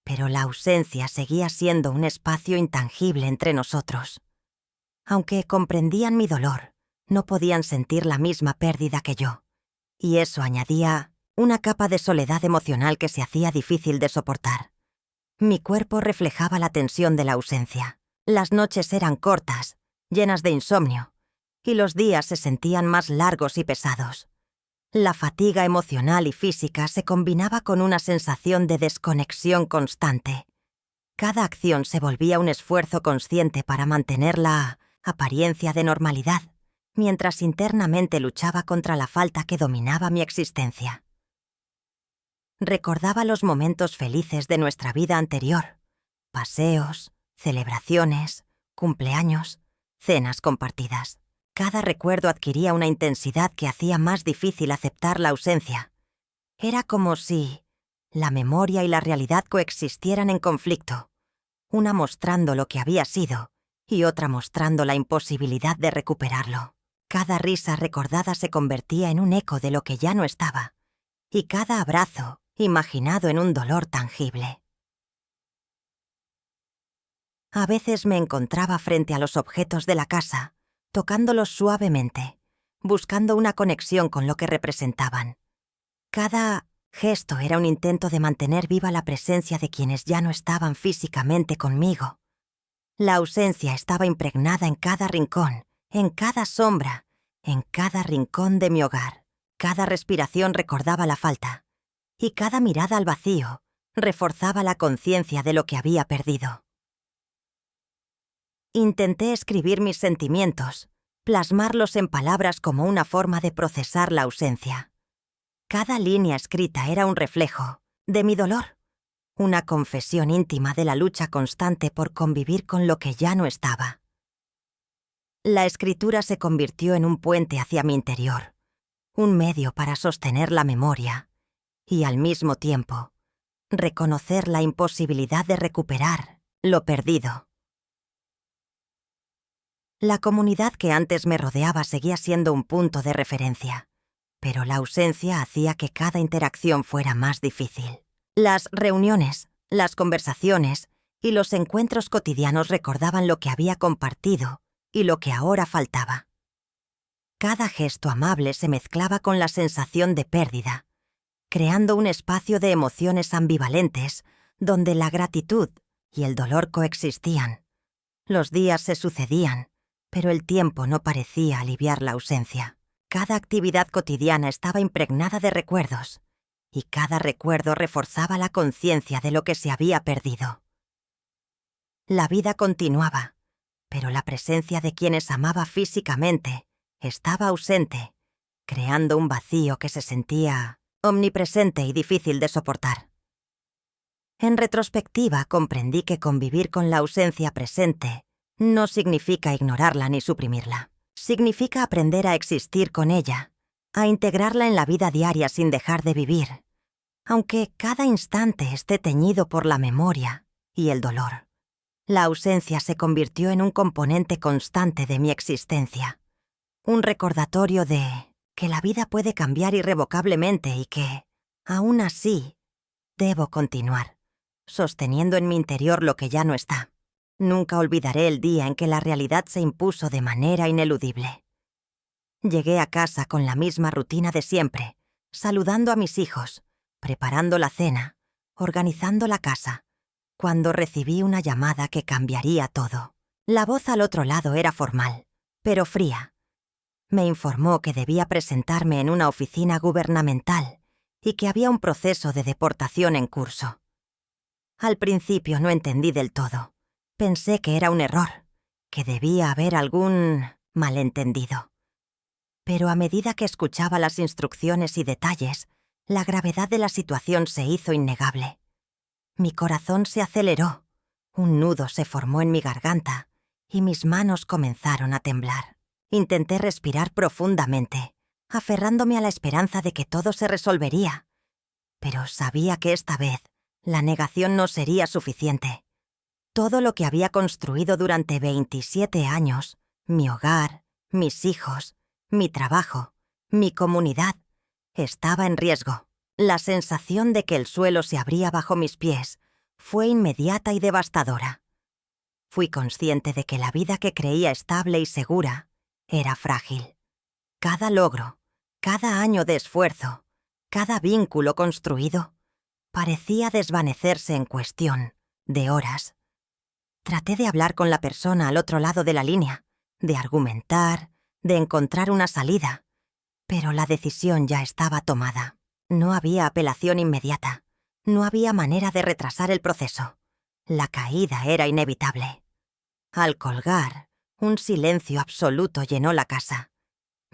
pero la ausencia seguía siendo un espacio intangible entre nosotros. Aunque comprendían mi dolor, no podían sentir la misma pérdida que yo, y eso añadía una capa de soledad emocional que se hacía difícil de soportar. Mi cuerpo reflejaba la tensión de la ausencia. Las noches eran cortas, llenas de insomnio, y los días se sentían más largos y pesados. La fatiga emocional y física se combinaba con una sensación de desconexión constante. Cada acción se volvía un esfuerzo consciente para mantener la apariencia de normalidad, mientras internamente luchaba contra la falta que dominaba mi existencia. Recordaba los momentos felices de nuestra vida anterior: paseos, celebraciones, cumpleaños, cenas compartidas. Cada recuerdo adquiría una intensidad que hacía más difícil aceptar la ausencia. Era como si la memoria y la realidad coexistieran en conflicto, una mostrando lo que había sido y otra mostrando la imposibilidad de recuperarlo. Cada risa recordada se convertía en un eco de lo que ya no estaba, y cada abrazo imaginado en un dolor tangible. A veces me encontraba frente a los objetos de la casa, tocándolos suavemente, buscando una conexión con lo que representaban. Cada gesto era un intento de mantener viva la presencia de quienes ya no estaban físicamente conmigo. La ausencia estaba impregnada en cada rincón, en cada sombra, en cada rincón de mi hogar. Cada respiración recordaba la falta, y cada mirada al vacío reforzaba la conciencia de lo que había perdido. Intenté escribir mis sentimientos, plasmarlos en palabras como una forma de procesar la ausencia. Cada línea escrita era un reflejo de mi dolor, una confesión íntima de la lucha constante por convivir con lo que ya no estaba. La escritura se convirtió en un puente hacia mi interior, un medio para sostener la memoria y, al mismo tiempo, reconocer la imposibilidad de recuperar lo perdido. La comunidad que antes me rodeaba seguía siendo un punto de referencia, pero la ausencia hacía que cada interacción fuera más difícil. Las reuniones, las conversaciones y los encuentros cotidianos recordaban lo que había compartido y lo que ahora faltaba. Cada gesto amable se mezclaba con la sensación de pérdida, creando un espacio de emociones ambivalentes donde la gratitud y el dolor coexistían. Los días se sucedían, pero el tiempo no parecía aliviar la ausencia. Cada actividad cotidiana estaba impregnada de recuerdos, y cada recuerdo reforzaba la conciencia de lo que se había perdido. La vida continuaba, pero la presencia de quienes amaba físicamente estaba ausente, creando un vacío que se sentía omnipresente y difícil de soportar. En retrospectiva, comprendí que convivir con la ausencia presente no significa ignorarla ni suprimirla. Significa aprender a existir con ella, a integrarla en la vida diaria sin dejar de vivir, aunque cada instante esté teñido por la memoria y el dolor. La ausencia se convirtió en un componente constante de mi existencia, un recordatorio de que la vida puede cambiar irrevocablemente y que, aún así, debo continuar, sosteniendo en mi interior lo que ya no está. Nunca olvidaré el día en que la realidad se impuso de manera ineludible. Llegué a casa con la misma rutina de siempre, saludando a mis hijos, preparando la cena, organizando la casa, cuando recibí una llamada que cambiaría todo. La voz al otro lado era formal, pero fría. Me informó que debía presentarme en una oficina gubernamental y que había un proceso de deportación en curso. Al principio no entendí del todo. Pensé que era un error, que debía haber algún malentendido. Pero a medida que escuchaba las instrucciones y detalles, la gravedad de la situación se hizo innegable. Mi corazón se aceleró, un nudo se formó en mi garganta y mis manos comenzaron a temblar. Intenté respirar profundamente, aferrándome a la esperanza de que todo se resolvería. Pero sabía que esta vez la negación no sería suficiente. Todo lo que había construido durante 27 años, mi hogar, mis hijos, mi trabajo, mi comunidad, estaba en riesgo. La sensación de que el suelo se abría bajo mis pies fue inmediata y devastadora. Fui consciente de que la vida que creía estable y segura era frágil. Cada logro, cada año de esfuerzo, cada vínculo construido, parecía desvanecerse en cuestión de horas. Traté de hablar con la persona al otro lado de la línea, de argumentar, de encontrar una salida, pero la decisión ya estaba tomada. No había apelación inmediata, no había manera de retrasar el proceso. La caída era inevitable. Al colgar, un silencio absoluto llenó la casa,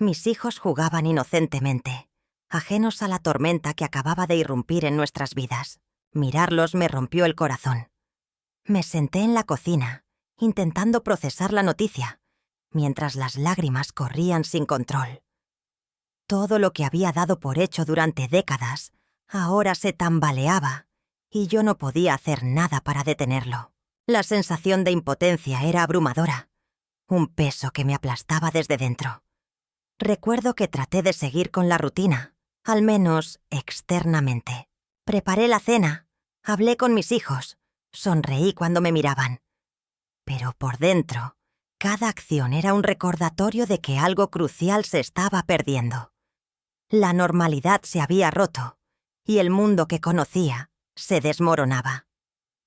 Mis hijos jugaban inocentemente, ajenos a la tormenta que acababa de irrumpir en nuestras vidas. Mirarlos me rompió el corazón. Me senté en la cocina, intentando procesar la noticia, mientras las lágrimas corrían sin control. Todo lo que había dado por hecho durante décadas, ahora se tambaleaba, y yo no podía hacer nada para detenerlo. La sensación de impotencia era abrumadora, un peso que me aplastaba desde dentro. Recuerdo que traté de seguir con la rutina, al menos externamente. Preparé la cena, hablé con mis hijos, sonreí cuando me miraban. Pero por dentro, cada acción era un recordatorio de que algo crucial se estaba perdiendo. La normalidad se había roto, y el mundo que conocía se desmoronaba.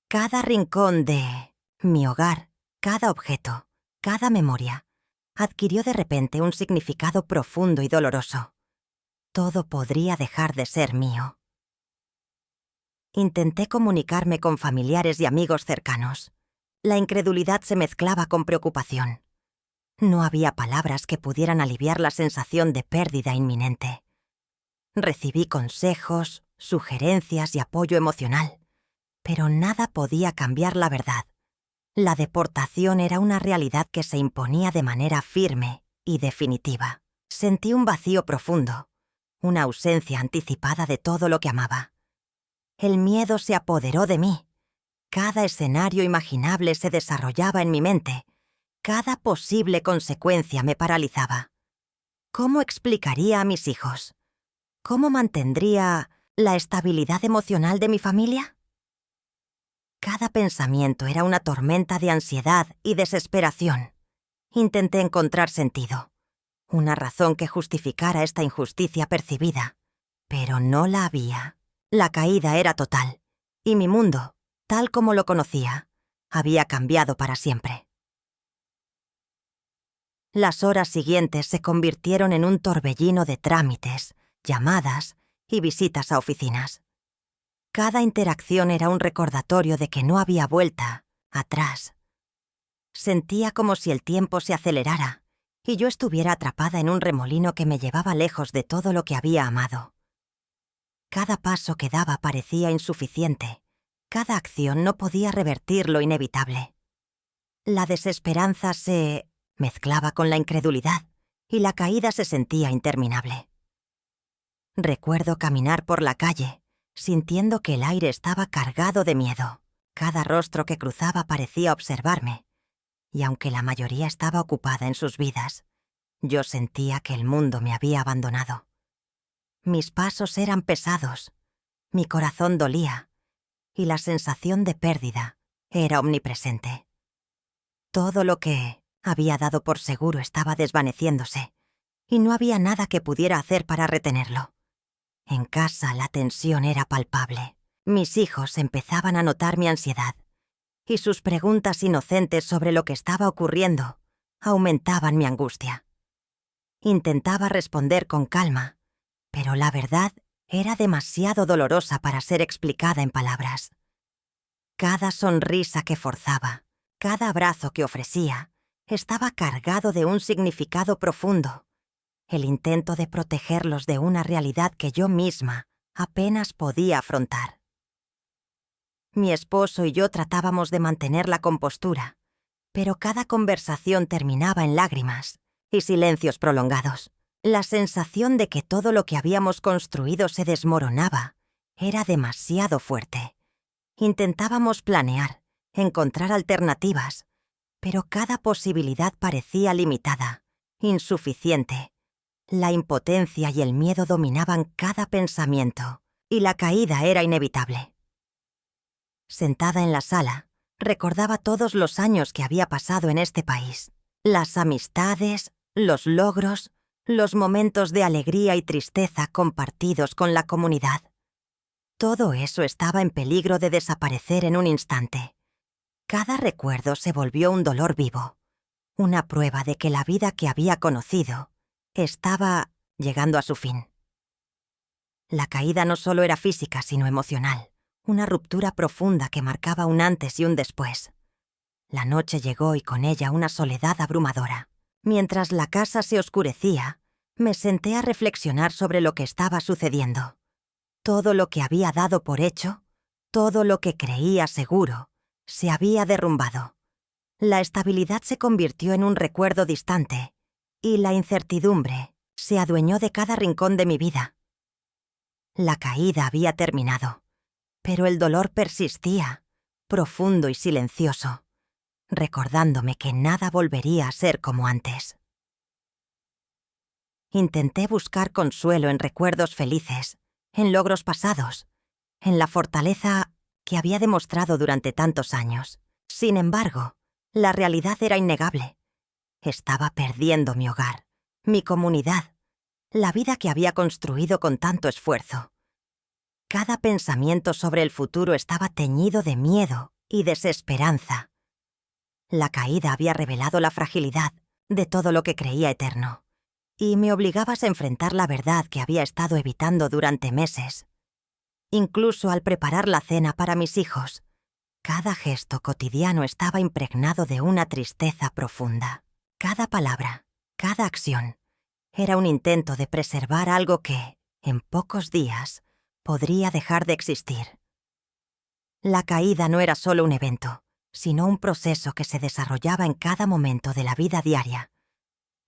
Cada rincón de mi hogar, cada objeto, cada memoria, adquirió de repente un significado profundo y doloroso. Todo podría dejar de ser mío. Intenté comunicarme con familiares y amigos cercanos. La incredulidad se mezclaba con preocupación. No había palabras que pudieran aliviar la sensación de pérdida inminente. Recibí consejos, sugerencias y apoyo emocional, pero nada podía cambiar la verdad. La deportación era una realidad que se imponía de manera firme y definitiva. Sentí un vacío profundo, una ausencia anticipada de todo lo que amaba. El miedo se apoderó de mí. Cada escenario imaginable se desarrollaba en mi mente. Cada posible consecuencia me paralizaba. ¿Cómo explicaría a mis hijos? ¿Cómo mantendría la estabilidad emocional de mi familia? Cada pensamiento era una tormenta de ansiedad y desesperación. Intenté encontrar sentido, una razón que justificara esta injusticia percibida, pero no la había. La caída era total, y mi mundo, tal como lo conocía, había cambiado para siempre. Las horas siguientes se convirtieron en un torbellino de trámites, llamadas y visitas a oficinas. Cada interacción era un recordatorio de que no había vuelta atrás. Sentía como si el tiempo se acelerara y yo estuviera atrapada en un remolino que me llevaba lejos de todo lo que había amado. Cada paso que daba parecía insuficiente. Cada acción no podía revertir lo inevitable. La desesperanza se mezclaba con la incredulidad y la caída se sentía interminable. Recuerdo caminar por la calle, sintiendo que el aire estaba cargado de miedo. Cada rostro que cruzaba parecía observarme, y aunque la mayoría estaba ocupada en sus vidas, yo sentía que el mundo me había abandonado. Mis pasos eran pesados, mi corazón dolía, y la sensación de pérdida era omnipresente. Todo lo que había dado por seguro estaba desvaneciéndose, y no había nada que pudiera hacer para retenerlo. En casa la tensión era palpable. Mis hijos empezaban a notar mi ansiedad, y sus preguntas inocentes sobre lo que estaba ocurriendo aumentaban mi angustia. Intentaba responder con calma, pero la verdad era demasiado dolorosa para ser explicada en palabras. Cada sonrisa que forzaba, cada abrazo que ofrecía, estaba cargado de un significado profundo. El intento de protegerlos de una realidad que yo misma apenas podía afrontar. Mi esposo y yo tratábamos de mantener la compostura, pero cada conversación terminaba en lágrimas y silencios prolongados. La sensación de que todo lo que habíamos construido se desmoronaba era demasiado fuerte. Intentábamos planear, encontrar alternativas, pero cada posibilidad parecía limitada, insuficiente. La impotencia y el miedo dominaban cada pensamiento, y la caída era inevitable. Sentada en la sala, recordaba todos los años que había pasado en este país, las amistades, los logros, los momentos de alegría y tristeza compartidos con la comunidad. Todo eso estaba en peligro de desaparecer en un instante. Cada recuerdo se volvió un dolor vivo, una prueba de que la vida que había conocido estaba llegando a su fin. La caída no solo era física, sino emocional, una ruptura profunda que marcaba un antes y un después. La noche llegó y con ella una soledad abrumadora. Mientras la casa se oscurecía, Me senté a reflexionar sobre lo que estaba sucediendo. Todo lo que había dado por hecho, todo lo que creía seguro, se había derrumbado. La estabilidad se convirtió en un recuerdo distante, y la incertidumbre se adueñó de cada rincón de mi vida. La caída había terminado, pero el dolor persistía, profundo y silencioso, recordándome que nada volvería a ser como antes. Intenté buscar consuelo en recuerdos felices, en logros pasados, en la fortaleza que había demostrado durante tantos años. Sin embargo, la realidad era innegable. Estaba perdiendo mi hogar, mi comunidad, la vida que había construido con tanto esfuerzo. Cada pensamiento sobre el futuro estaba teñido de miedo y desesperanza. La caída había revelado la fragilidad de todo lo que creía eterno, y me obligabas a enfrentar la verdad que había estado evitando durante meses. Incluso al preparar la cena para mis hijos, cada gesto cotidiano estaba impregnado de una tristeza profunda. Cada palabra, cada acción, era un intento de preservar algo que, en pocos días, podría dejar de existir. La caída no era solo un evento, sino un proceso que se desarrollaba en cada momento de la vida diaria,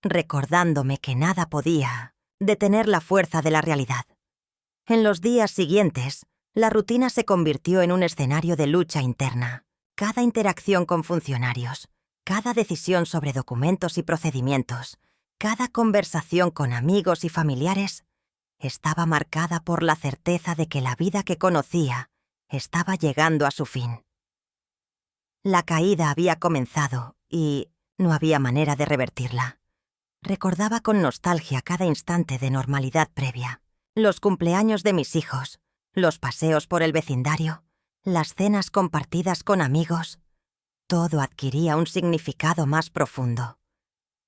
recordándome que nada podía detener la fuerza de la realidad. En los días siguientes, la rutina se convirtió en un escenario de lucha interna. Cada interacción con funcionarios, cada decisión sobre documentos y procedimientos, cada conversación con amigos y familiares, estaba marcada por la certeza de que la vida que conocía estaba llegando a su fin. La caída había comenzado y no había manera de revertirla. Recordaba con nostalgia cada instante de normalidad previa. Los cumpleaños de mis hijos, los paseos por el vecindario, las cenas compartidas con amigos. Todo adquiría un significado más profundo.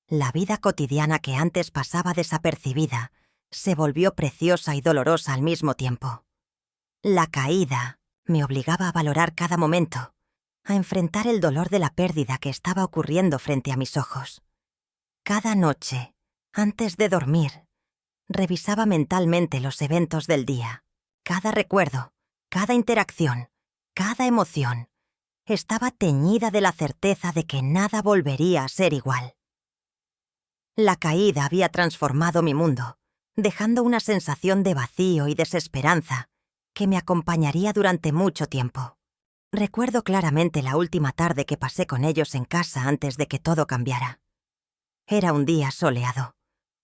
La vida cotidiana que antes pasaba desapercibida se volvió preciosa y dolorosa al mismo tiempo. La caída me obligaba a valorar cada momento, a enfrentar el dolor de la pérdida que estaba ocurriendo frente a mis ojos. Cada noche, antes de dormir, revisaba mentalmente los eventos del día. Cada recuerdo, cada interacción, cada emoción, estaba teñida de la certeza de que nada volvería a ser igual. La caída había transformado mi mundo, dejando una sensación de vacío y desesperanza que me acompañaría durante mucho tiempo. Recuerdo claramente la última tarde que pasé con ellos en casa antes de que todo cambiara. Era un día soleado,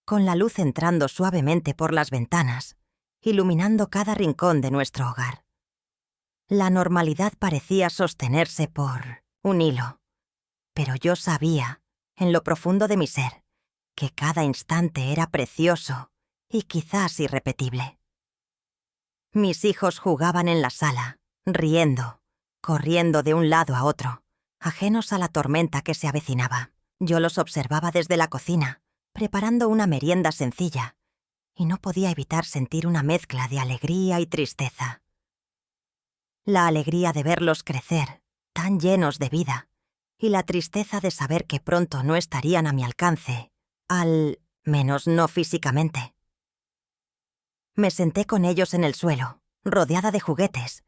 con la luz entrando suavemente por las ventanas, iluminando cada rincón de nuestro hogar. La normalidad parecía sostenerse por un hilo, pero yo sabía, en lo profundo de mi ser, que cada instante era precioso y quizás irrepetible. Mis hijos jugaban en la sala, riendo, corriendo de un lado a otro, ajenos a la tormenta que se avecinaba. Yo los observaba desde la cocina, preparando una merienda sencilla, y no podía evitar sentir una mezcla de alegría y tristeza. La alegría de verlos crecer, tan llenos de vida, y la tristeza de saber que pronto no estarían a mi alcance, al menos no físicamente. Me senté con ellos en el suelo, rodeada de juguetes,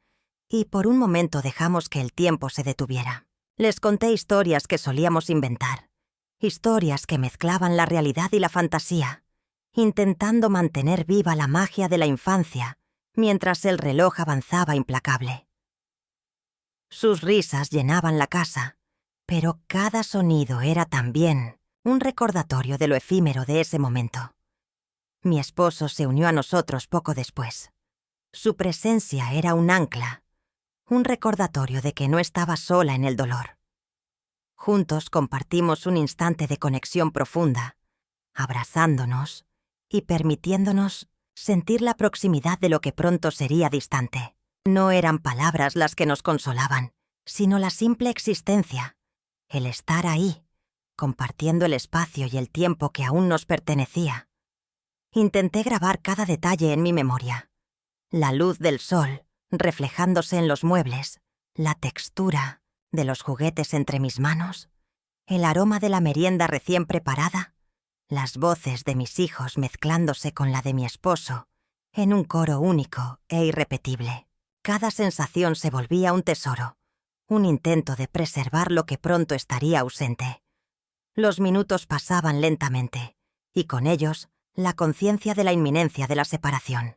y por un momento dejamos que el tiempo se detuviera. Les conté historias que solíamos inventar, historias que mezclaban la realidad y la fantasía, intentando mantener viva la magia de la infancia mientras el reloj avanzaba implacable. Sus risas llenaban la casa, pero cada sonido era también un recordatorio de lo efímero de ese momento. Mi esposo se unió a nosotros poco después. Su presencia era un ancla, un recordatorio de que no estaba sola en el dolor. Juntos compartimos un instante de conexión profunda, abrazándonos y permitiéndonos sentir la proximidad de lo que pronto sería distante. No eran palabras las que nos consolaban, sino la simple existencia, el estar ahí, compartiendo el espacio y el tiempo que aún nos pertenecía. Intenté grabar cada detalle en mi memoria. La luz del sol, reflejándose en los muebles, la textura de los juguetes entre mis manos, el aroma de la merienda recién preparada, las voces de mis hijos mezclándose con la de mi esposo, en un coro único e irrepetible. Cada sensación se volvía un tesoro, un intento de preservar lo que pronto estaría ausente. Los minutos pasaban lentamente, y con ellos la conciencia de la inminencia de la separación.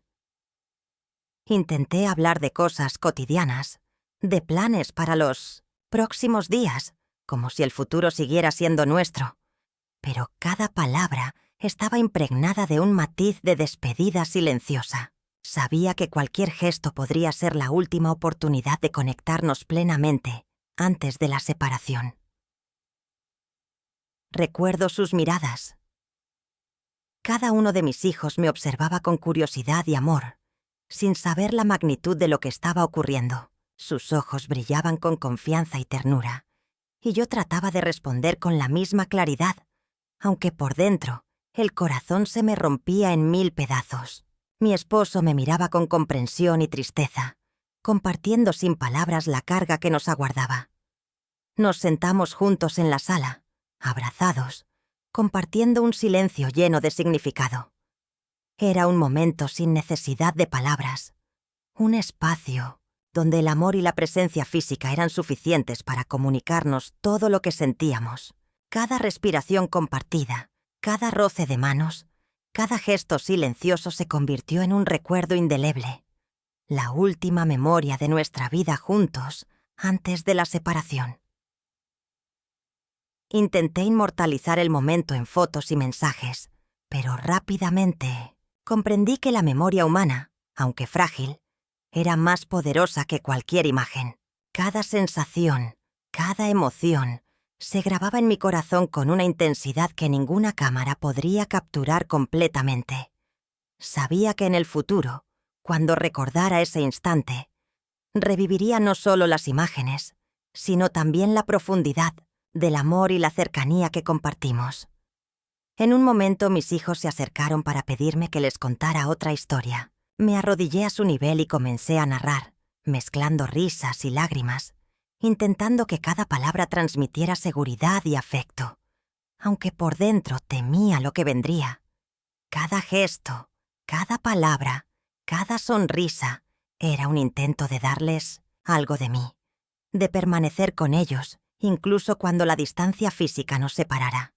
Intenté hablar de cosas cotidianas, de planes para los próximos días, como si el futuro siguiera siendo nuestro, pero cada palabra estaba impregnada de un matiz de despedida silenciosa. Sabía que cualquier gesto podría ser la última oportunidad de conectarnos plenamente antes de la separación. Recuerdo sus miradas. Cada uno de mis hijos me observaba con curiosidad y amor, sin saber la magnitud de lo que estaba ocurriendo. Sus ojos brillaban con confianza y ternura, y yo trataba de responder con la misma claridad, aunque por dentro el corazón se me rompía en 1000 pedazos. Mi esposo me miraba con comprensión y tristeza, compartiendo sin palabras la carga que nos aguardaba. Nos sentamos juntos en la sala, abrazados, compartiendo un silencio lleno de significado. Era un momento sin necesidad de palabras, un espacio donde el amor y la presencia física eran suficientes para comunicarnos todo lo que sentíamos. Cada respiración compartida, cada roce de manos, cada gesto silencioso se convirtió en un recuerdo indeleble, la última memoria de nuestra vida juntos antes de la separación. Intenté inmortalizar el momento en fotos y mensajes, pero rápidamente comprendí que la memoria humana, aunque frágil, era más poderosa que cualquier imagen. Cada sensación, cada emoción, se grababa en mi corazón con una intensidad que ninguna cámara podría capturar completamente. Sabía que en el futuro, cuando recordara ese instante, reviviría no solo las imágenes, sino también la profundidad del amor y la cercanía que compartimos. En un momento mis hijos se acercaron para pedirme que les contara otra historia. Me arrodillé a su nivel y comencé a narrar, mezclando risas y lágrimas, intentando que cada palabra transmitiera seguridad y afecto, aunque por dentro temía lo que vendría. Cada gesto, cada palabra, cada sonrisa era un intento de darles algo de mí, de permanecer con ellos, incluso cuando la distancia física nos separara.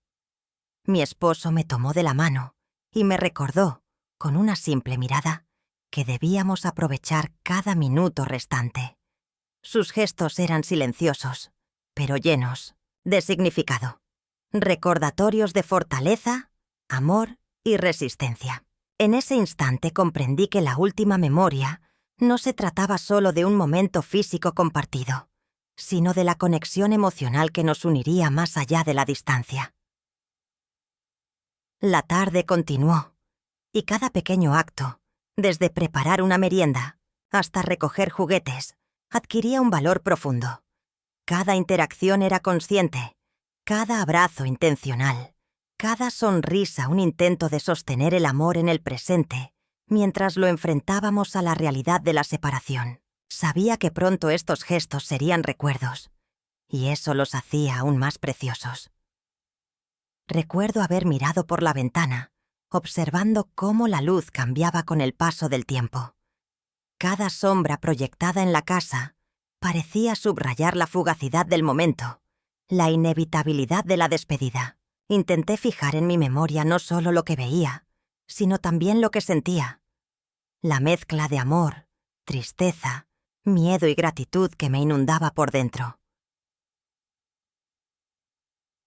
Mi esposo me tomó de la mano y me recordó, con una simple mirada, que debíamos aprovechar cada minuto restante. Sus gestos eran silenciosos, pero llenos de significado. Recordatorios de fortaleza, amor y resistencia. En ese instante comprendí que la última memoria no se trataba solo de un momento físico compartido, sino de la conexión emocional que nos uniría más allá de la distancia. La tarde continuó, y cada pequeño acto, desde preparar una merienda hasta recoger juguetes, adquiría un valor profundo. Cada interacción era consciente, cada abrazo intencional, cada sonrisa un intento de sostener el amor en el presente, mientras lo enfrentábamos a la realidad de la separación. Sabía que pronto estos gestos serían recuerdos, y eso los hacía aún más preciosos. Recuerdo haber mirado por la ventana, observando cómo la luz cambiaba con el paso del tiempo. Cada sombra proyectada en la casa parecía subrayar la fugacidad del momento, la inevitabilidad de la despedida. Intenté fijar en mi memoria no solo lo que veía, sino también lo que sentía. La mezcla de amor, tristeza, miedo y gratitud que me inundaba por dentro.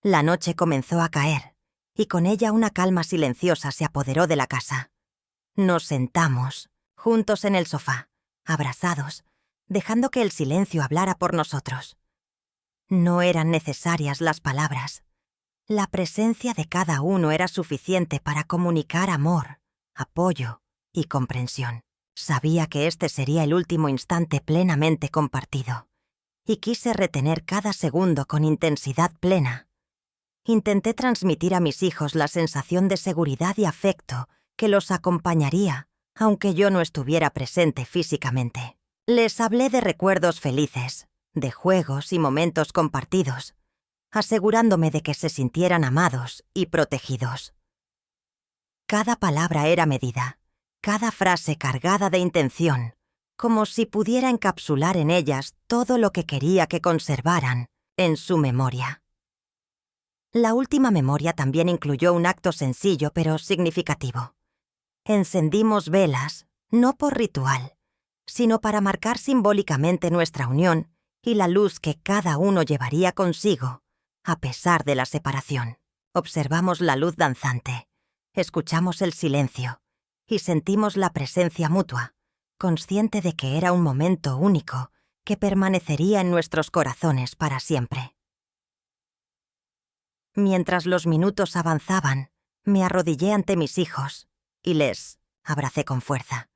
La noche comenzó a caer, y con ella una calma silenciosa se apoderó de la casa. Nos sentamos, juntos en el sofá, abrazados, dejando que el silencio hablara por nosotros. No eran necesarias las palabras. La presencia de cada uno era suficiente para comunicar amor, apoyo y comprensión. Sabía que este sería el último instante plenamente compartido, y quise retener cada segundo con intensidad plena. Intenté transmitir a mis hijos la sensación de seguridad y afecto que los acompañaría, aunque yo no estuviera presente físicamente. Les hablé de recuerdos felices, de juegos y momentos compartidos, asegurándome de que se sintieran amados y protegidos. Cada palabra era medida, cada frase cargada de intención, como si pudiera encapsular en ellas todo lo que quería que conservaran en su memoria. La última memoria también incluyó un acto sencillo pero significativo. Encendimos velas, no por ritual, sino para marcar simbólicamente nuestra unión y la luz que cada uno llevaría consigo, a pesar de la separación. Observamos la luz danzante, escuchamos el silencio y sentimos la presencia mutua, consciente de que era un momento único que permanecería en nuestros corazones para siempre. Mientras los minutos avanzaban, me arrodillé ante mis hijos y les abracé con fuerza.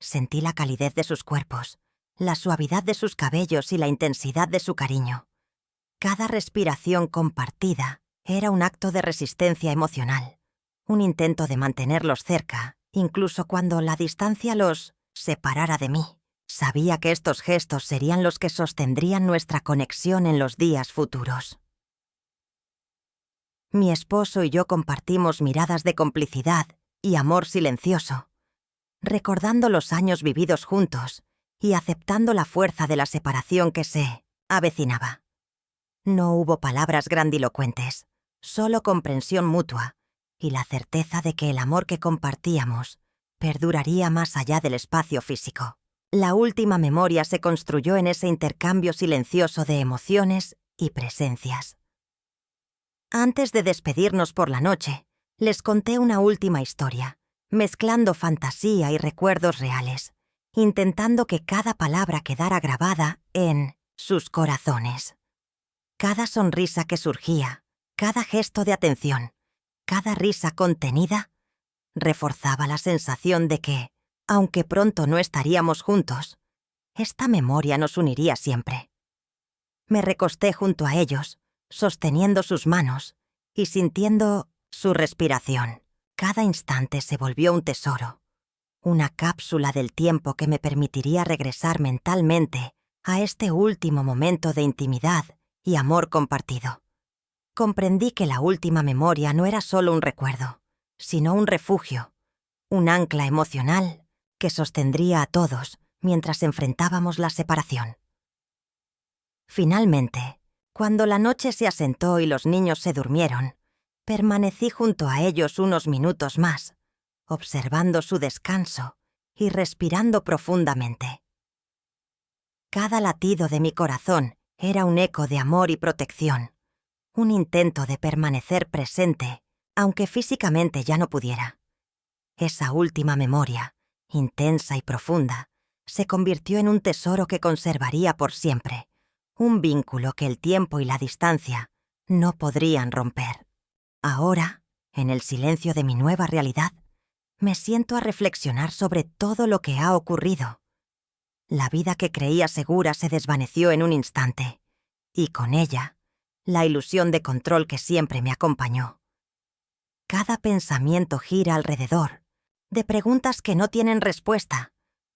Sentí la calidez de sus cuerpos, la suavidad de sus cabellos y la intensidad de su cariño. Cada respiración compartida era un acto de resistencia emocional, un intento de mantenerlos cerca, incluso cuando la distancia los separara de mí. Sabía que estos gestos serían los que sostendrían nuestra conexión en los días futuros. Mi esposo y yo compartimos miradas de complicidad y amor silencioso, recordando los años vividos juntos y aceptando la fuerza de la separación que se avecinaba. No hubo palabras grandilocuentes, solo comprensión mutua y la certeza de que el amor que compartíamos perduraría más allá del espacio físico. La última memoria se construyó en ese intercambio silencioso de emociones y presencias. Antes de despedirnos por la noche, les conté una última historia, mezclando fantasía y recuerdos reales, intentando que cada palabra quedara grabada en sus corazones. Cada sonrisa que surgía, cada gesto de atención, cada risa contenida, reforzaba la sensación de que, aunque pronto no estaríamos juntos, esta memoria nos uniría siempre. Me recosté junto a ellos, sosteniendo sus manos y sintiendo su respiración. Cada instante se volvió un tesoro, una cápsula del tiempo que me permitiría regresar mentalmente a este último momento de intimidad y amor compartido. Comprendí que la última memoria no era solo un recuerdo, sino un refugio, un ancla emocional que sostendría a todos mientras enfrentábamos la separación. Finalmente, cuando la noche se asentó y los niños se durmieron, permanecí junto a ellos unos minutos más, observando su descanso y respirando profundamente. Cada latido de mi corazón era un eco de amor y protección, un intento de permanecer presente, aunque físicamente ya no pudiera. Esa última memoria, intensa y profunda, se convirtió en un tesoro que conservaría por siempre, un vínculo que el tiempo y la distancia no podrían romper. Ahora, en el silencio de mi nueva realidad, me siento a reflexionar sobre todo lo que ha ocurrido. La vida que creía segura se desvaneció en un instante, y con ella, la ilusión de control que siempre me acompañó. Cada pensamiento gira alrededor de preguntas que no tienen respuesta,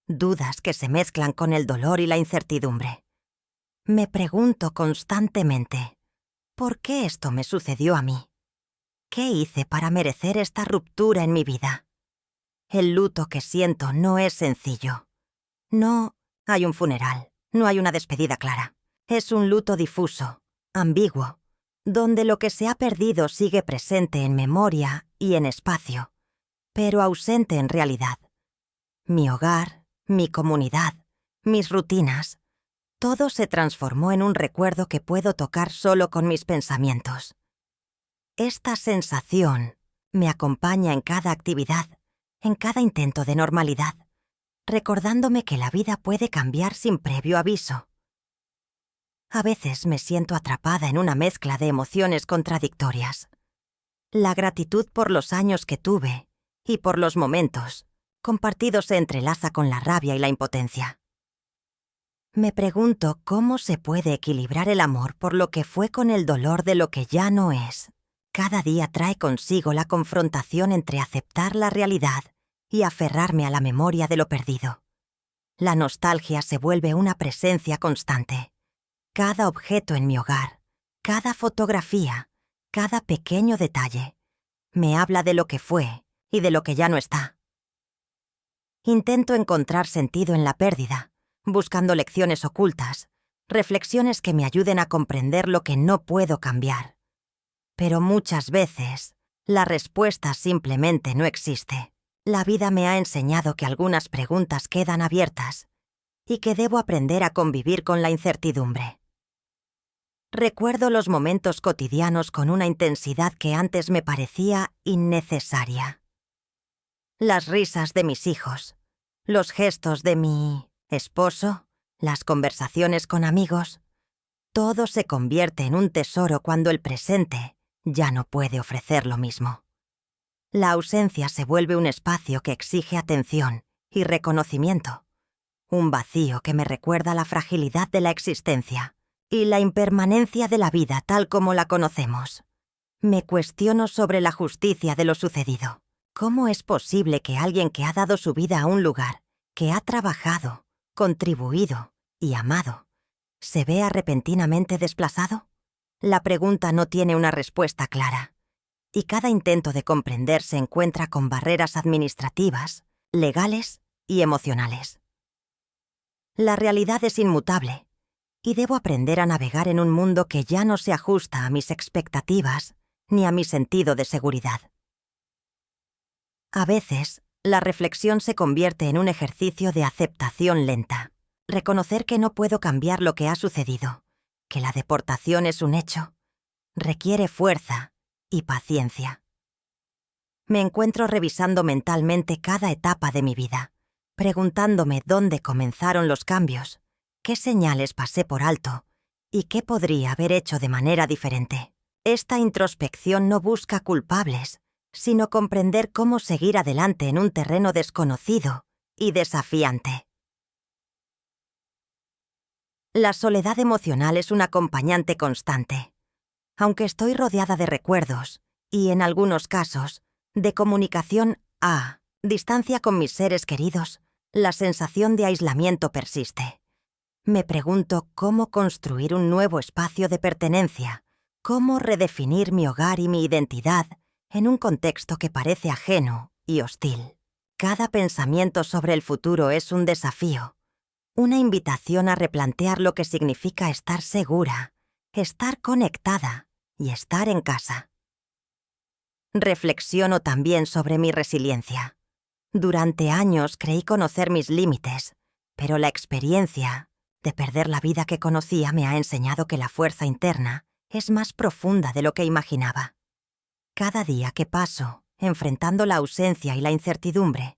dudas que se mezclan con el dolor y la incertidumbre. Me pregunto constantemente, ¿por qué esto me sucedió a mí? ¿Qué hice para merecer esta ruptura en mi vida? El luto que siento no es sencillo. No hay un funeral, no hay una despedida clara. Es un luto difuso, ambiguo, donde lo que se ha perdido sigue presente en memoria y en espacio, pero ausente en realidad. Mi hogar, mi comunidad, mis rutinas, todo se transformó en un recuerdo que puedo tocar solo con mis pensamientos. Esta sensación me acompaña en cada actividad, en cada intento de normalidad, recordándome que la vida puede cambiar sin previo aviso. A veces me siento atrapada en una mezcla de emociones contradictorias. La gratitud por los años que tuve y por los momentos compartidos se entrelaza con la rabia y la impotencia. Me pregunto cómo se puede equilibrar el amor por lo que fue con el dolor de lo que ya no es. Cada día trae consigo la confrontación entre aceptar la realidad y aferrarme a la memoria de lo perdido. La nostalgia se vuelve una presencia constante. Cada objeto en mi hogar, cada fotografía, cada pequeño detalle, me habla de lo que fue y de lo que ya no está. Intento encontrar sentido en la pérdida, buscando lecciones ocultas, reflexiones que me ayuden a comprender lo que no puedo cambiar. Pero muchas veces, la respuesta simplemente no existe. La vida me ha enseñado que algunas preguntas quedan abiertas y que debo aprender a convivir con la incertidumbre. Recuerdo los momentos cotidianos con una intensidad que antes me parecía innecesaria. Las risas de mis hijos, los gestos de mi esposo, las conversaciones con amigos, todo se convierte en un tesoro cuando el presente ya no puede ofrecer lo mismo. La ausencia se vuelve un espacio que exige atención y reconocimiento, un vacío que me recuerda la fragilidad de la existencia y la impermanencia de la vida tal como la conocemos. Me cuestiono sobre la justicia de lo sucedido. ¿Cómo es posible que alguien que ha dado su vida a un lugar, que ha trabajado, contribuido y amado, se vea repentinamente desplazado? La pregunta no tiene una respuesta clara, y cada intento de comprender se encuentra con barreras administrativas, legales y emocionales. La realidad es inmutable, y debo aprender a navegar en un mundo que ya no se ajusta a mis expectativas ni a mi sentido de seguridad. A veces, la reflexión se convierte en un ejercicio de aceptación lenta. Reconocer que no puedo cambiar lo que ha sucedido, que la deportación es un hecho, requiere fuerza y paciencia. Me encuentro revisando mentalmente cada etapa de mi vida, preguntándome dónde comenzaron los cambios, qué señales pasé por alto y qué podría haber hecho de manera diferente. Esta introspección no busca culpables, sino comprender cómo seguir adelante en un terreno desconocido y desafiante. La soledad emocional es un acompañante constante. Aunque estoy rodeada de recuerdos y, en algunos casos, de comunicación a distancia con mis seres queridos, la sensación de aislamiento persiste. Me pregunto cómo construir un nuevo espacio de pertenencia, cómo redefinir mi hogar y mi identidad en un contexto que parece ajeno y hostil. Cada pensamiento sobre el futuro es un desafío, una invitación a replantear lo que significa estar segura, estar conectada y estar en casa. Reflexiono también sobre mi resiliencia. Durante años creí conocer mis límites, pero la experiencia de perder la vida que conocía me ha enseñado que la fuerza interna es más profunda de lo que imaginaba. Cada día que paso, enfrentando la ausencia y la incertidumbre,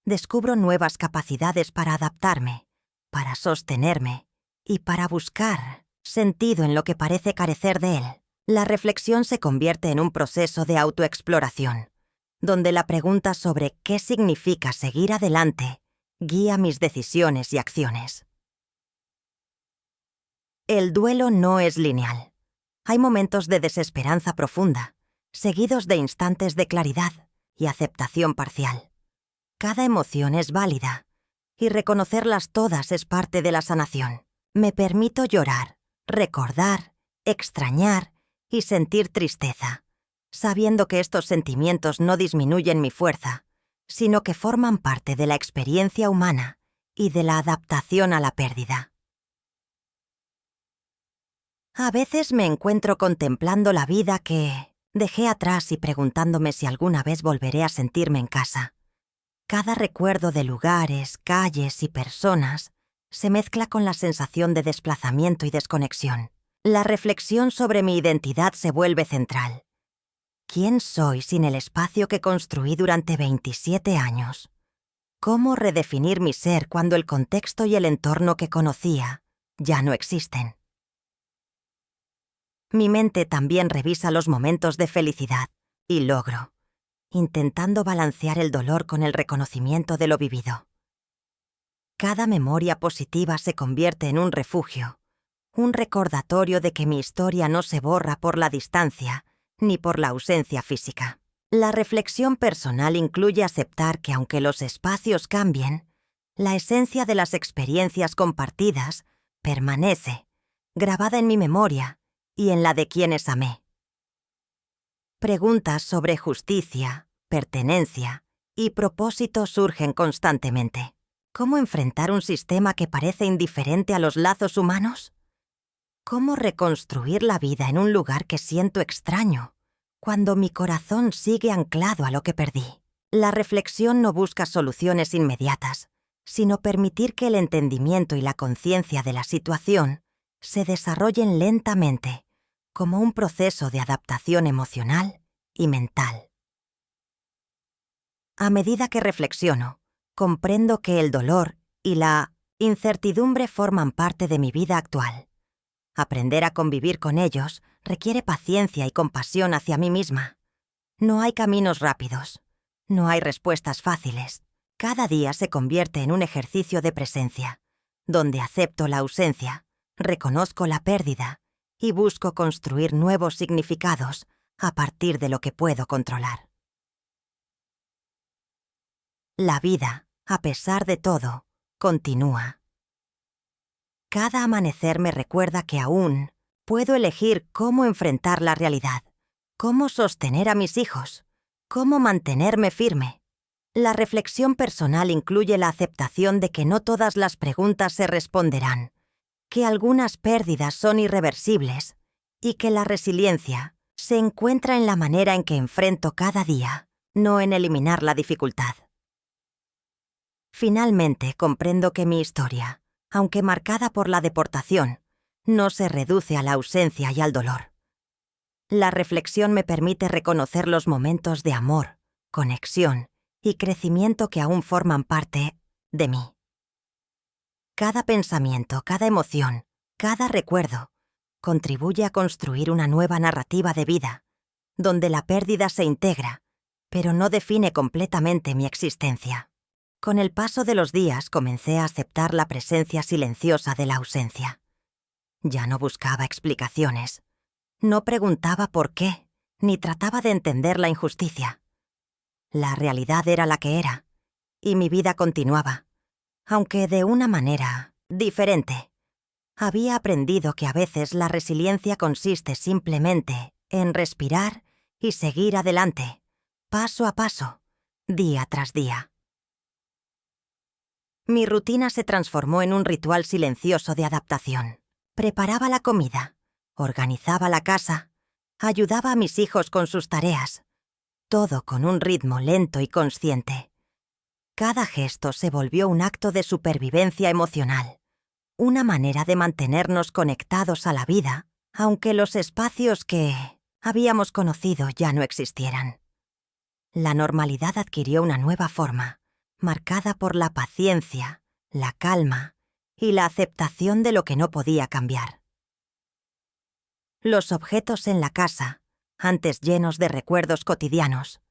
descubro nuevas capacidades para adaptarme, para sostenerme y para buscar sentido en lo que parece carecer de él. La reflexión se convierte en un proceso de autoexploración, donde la pregunta sobre qué significa seguir adelante guía mis decisiones y acciones. El duelo no es lineal. Hay momentos de desesperanza profunda, seguidos de instantes de claridad y aceptación parcial. Cada emoción es válida, y reconocerlas todas es parte de la sanación. Me permito llorar, recordar, extrañar y sentir tristeza, sabiendo que estos sentimientos no disminuyen mi fuerza, sino que forman parte de la experiencia humana y de la adaptación a la pérdida. A veces me encuentro contemplando la vida que dejé atrás y preguntándome si alguna vez volveré a sentirme en casa. Cada recuerdo de lugares, calles y personas se mezcla con la sensación de desplazamiento y desconexión. La reflexión sobre mi identidad se vuelve central. ¿Quién soy sin el espacio que construí durante 27 años? ¿Cómo redefinir mi ser cuando el contexto y el entorno que conocía ya no existen? Mi mente también revisa los momentos de felicidad y logro, intentando balancear el dolor con el reconocimiento de lo vivido. Cada memoria positiva se convierte en un refugio, un recordatorio de que mi historia no se borra por la distancia ni por la ausencia física. La reflexión personal incluye aceptar que aunque los espacios cambien, la esencia de las experiencias compartidas permanece, grabada en mi memoria y en la de quienes amé. Preguntas sobre justicia, pertenencia y propósito surgen constantemente. ¿Cómo enfrentar un sistema que parece indiferente a los lazos humanos? ¿Cómo reconstruir la vida en un lugar que siento extraño, cuando mi corazón sigue anclado a lo que perdí? La reflexión no busca soluciones inmediatas, sino permitir que el entendimiento y la conciencia de la situación se desarrollen lentamente, como un proceso de adaptación emocional y mental. A medida que reflexiono, comprendo que el dolor y la incertidumbre forman parte de mi vida actual. Aprender a convivir con ellos requiere paciencia y compasión hacia mí misma. No hay caminos rápidos, no hay respuestas fáciles. Cada día se convierte en un ejercicio de presencia, donde acepto la ausencia, reconozco la pérdida y busco construir nuevos significados a partir de lo que puedo controlar. La vida, a pesar de todo, continúa. Cada amanecer me recuerda que aún puedo elegir cómo enfrentar la realidad, cómo sostener a mis hijos, cómo mantenerme firme. La reflexión personal incluye la aceptación de que no todas las preguntas se responderán, que algunas pérdidas son irreversibles y que la resiliencia se encuentra en la manera en que enfrento cada día, no en eliminar la dificultad. Finalmente comprendo que mi historia, aunque marcada por la deportación, no se reduce a la ausencia y al dolor. La reflexión me permite reconocer los momentos de amor, conexión y crecimiento que aún forman parte de mí. Cada pensamiento, cada emoción, cada recuerdo contribuye a construir una nueva narrativa de vida, donde la pérdida se integra, pero no define completamente mi existencia. Con el paso de los días comencé a aceptar la presencia silenciosa de la ausencia. Ya no buscaba explicaciones, no preguntaba por qué, ni trataba de entender la injusticia. La realidad era la que era, y mi vida continuaba, aunque de una manera diferente. Había aprendido que a veces la resiliencia consiste simplemente en respirar y seguir adelante, paso a paso, día tras día. Mi rutina se transformó en un ritual silencioso de adaptación. Preparaba la comida, organizaba la casa, ayudaba a mis hijos con sus tareas, todo con un ritmo lento y consciente. Cada gesto se volvió un acto de supervivencia emocional, una manera de mantenernos conectados a la vida, aunque los espacios que habíamos conocido ya no existieran. La normalidad adquirió una nueva forma, marcada por la paciencia, la calma y la aceptación de lo que no podía cambiar. Los objetos en la casa, antes llenos de recuerdos cotidianos,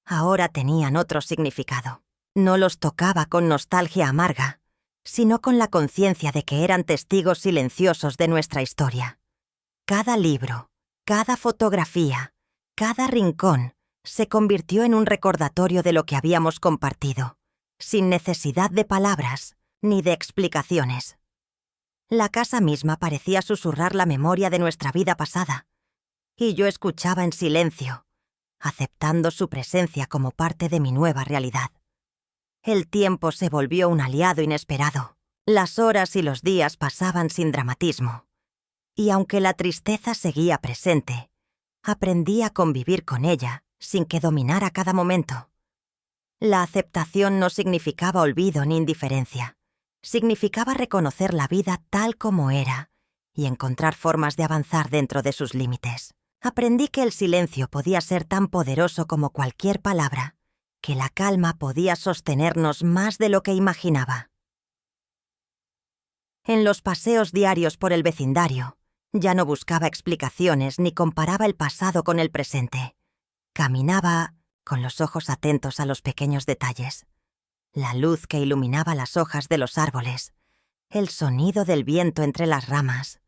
ahora tenían otro significado. No los tocaba con nostalgia amarga, sino con la conciencia de que eran testigos silenciosos de nuestra historia. Cada libro, cada fotografía, cada rincón se convirtió en un recordatorio de lo que habíamos compartido, sin necesidad de palabras ni de explicaciones. La casa misma parecía susurrar la memoria de nuestra vida pasada, y yo escuchaba en silencio, aceptando su presencia como parte de mi nueva realidad. El tiempo se volvió un aliado inesperado. Las horas y los días pasaban sin dramatismo, y aunque la tristeza seguía presente, aprendí a convivir con ella sin que dominara cada momento. La aceptación no significaba olvido ni indiferencia. Significaba reconocer la vida tal como era y encontrar formas de avanzar dentro de sus límites. Aprendí que el silencio podía ser tan poderoso como cualquier palabra, que la calma podía sostenernos más de lo que imaginaba. En los paseos diarios por el vecindario, ya no buscaba explicaciones ni comparaba el pasado con el presente. Caminaba con los ojos atentos a los pequeños detalles. La luz que iluminaba las hojas de los árboles, el sonido del viento entre las ramas,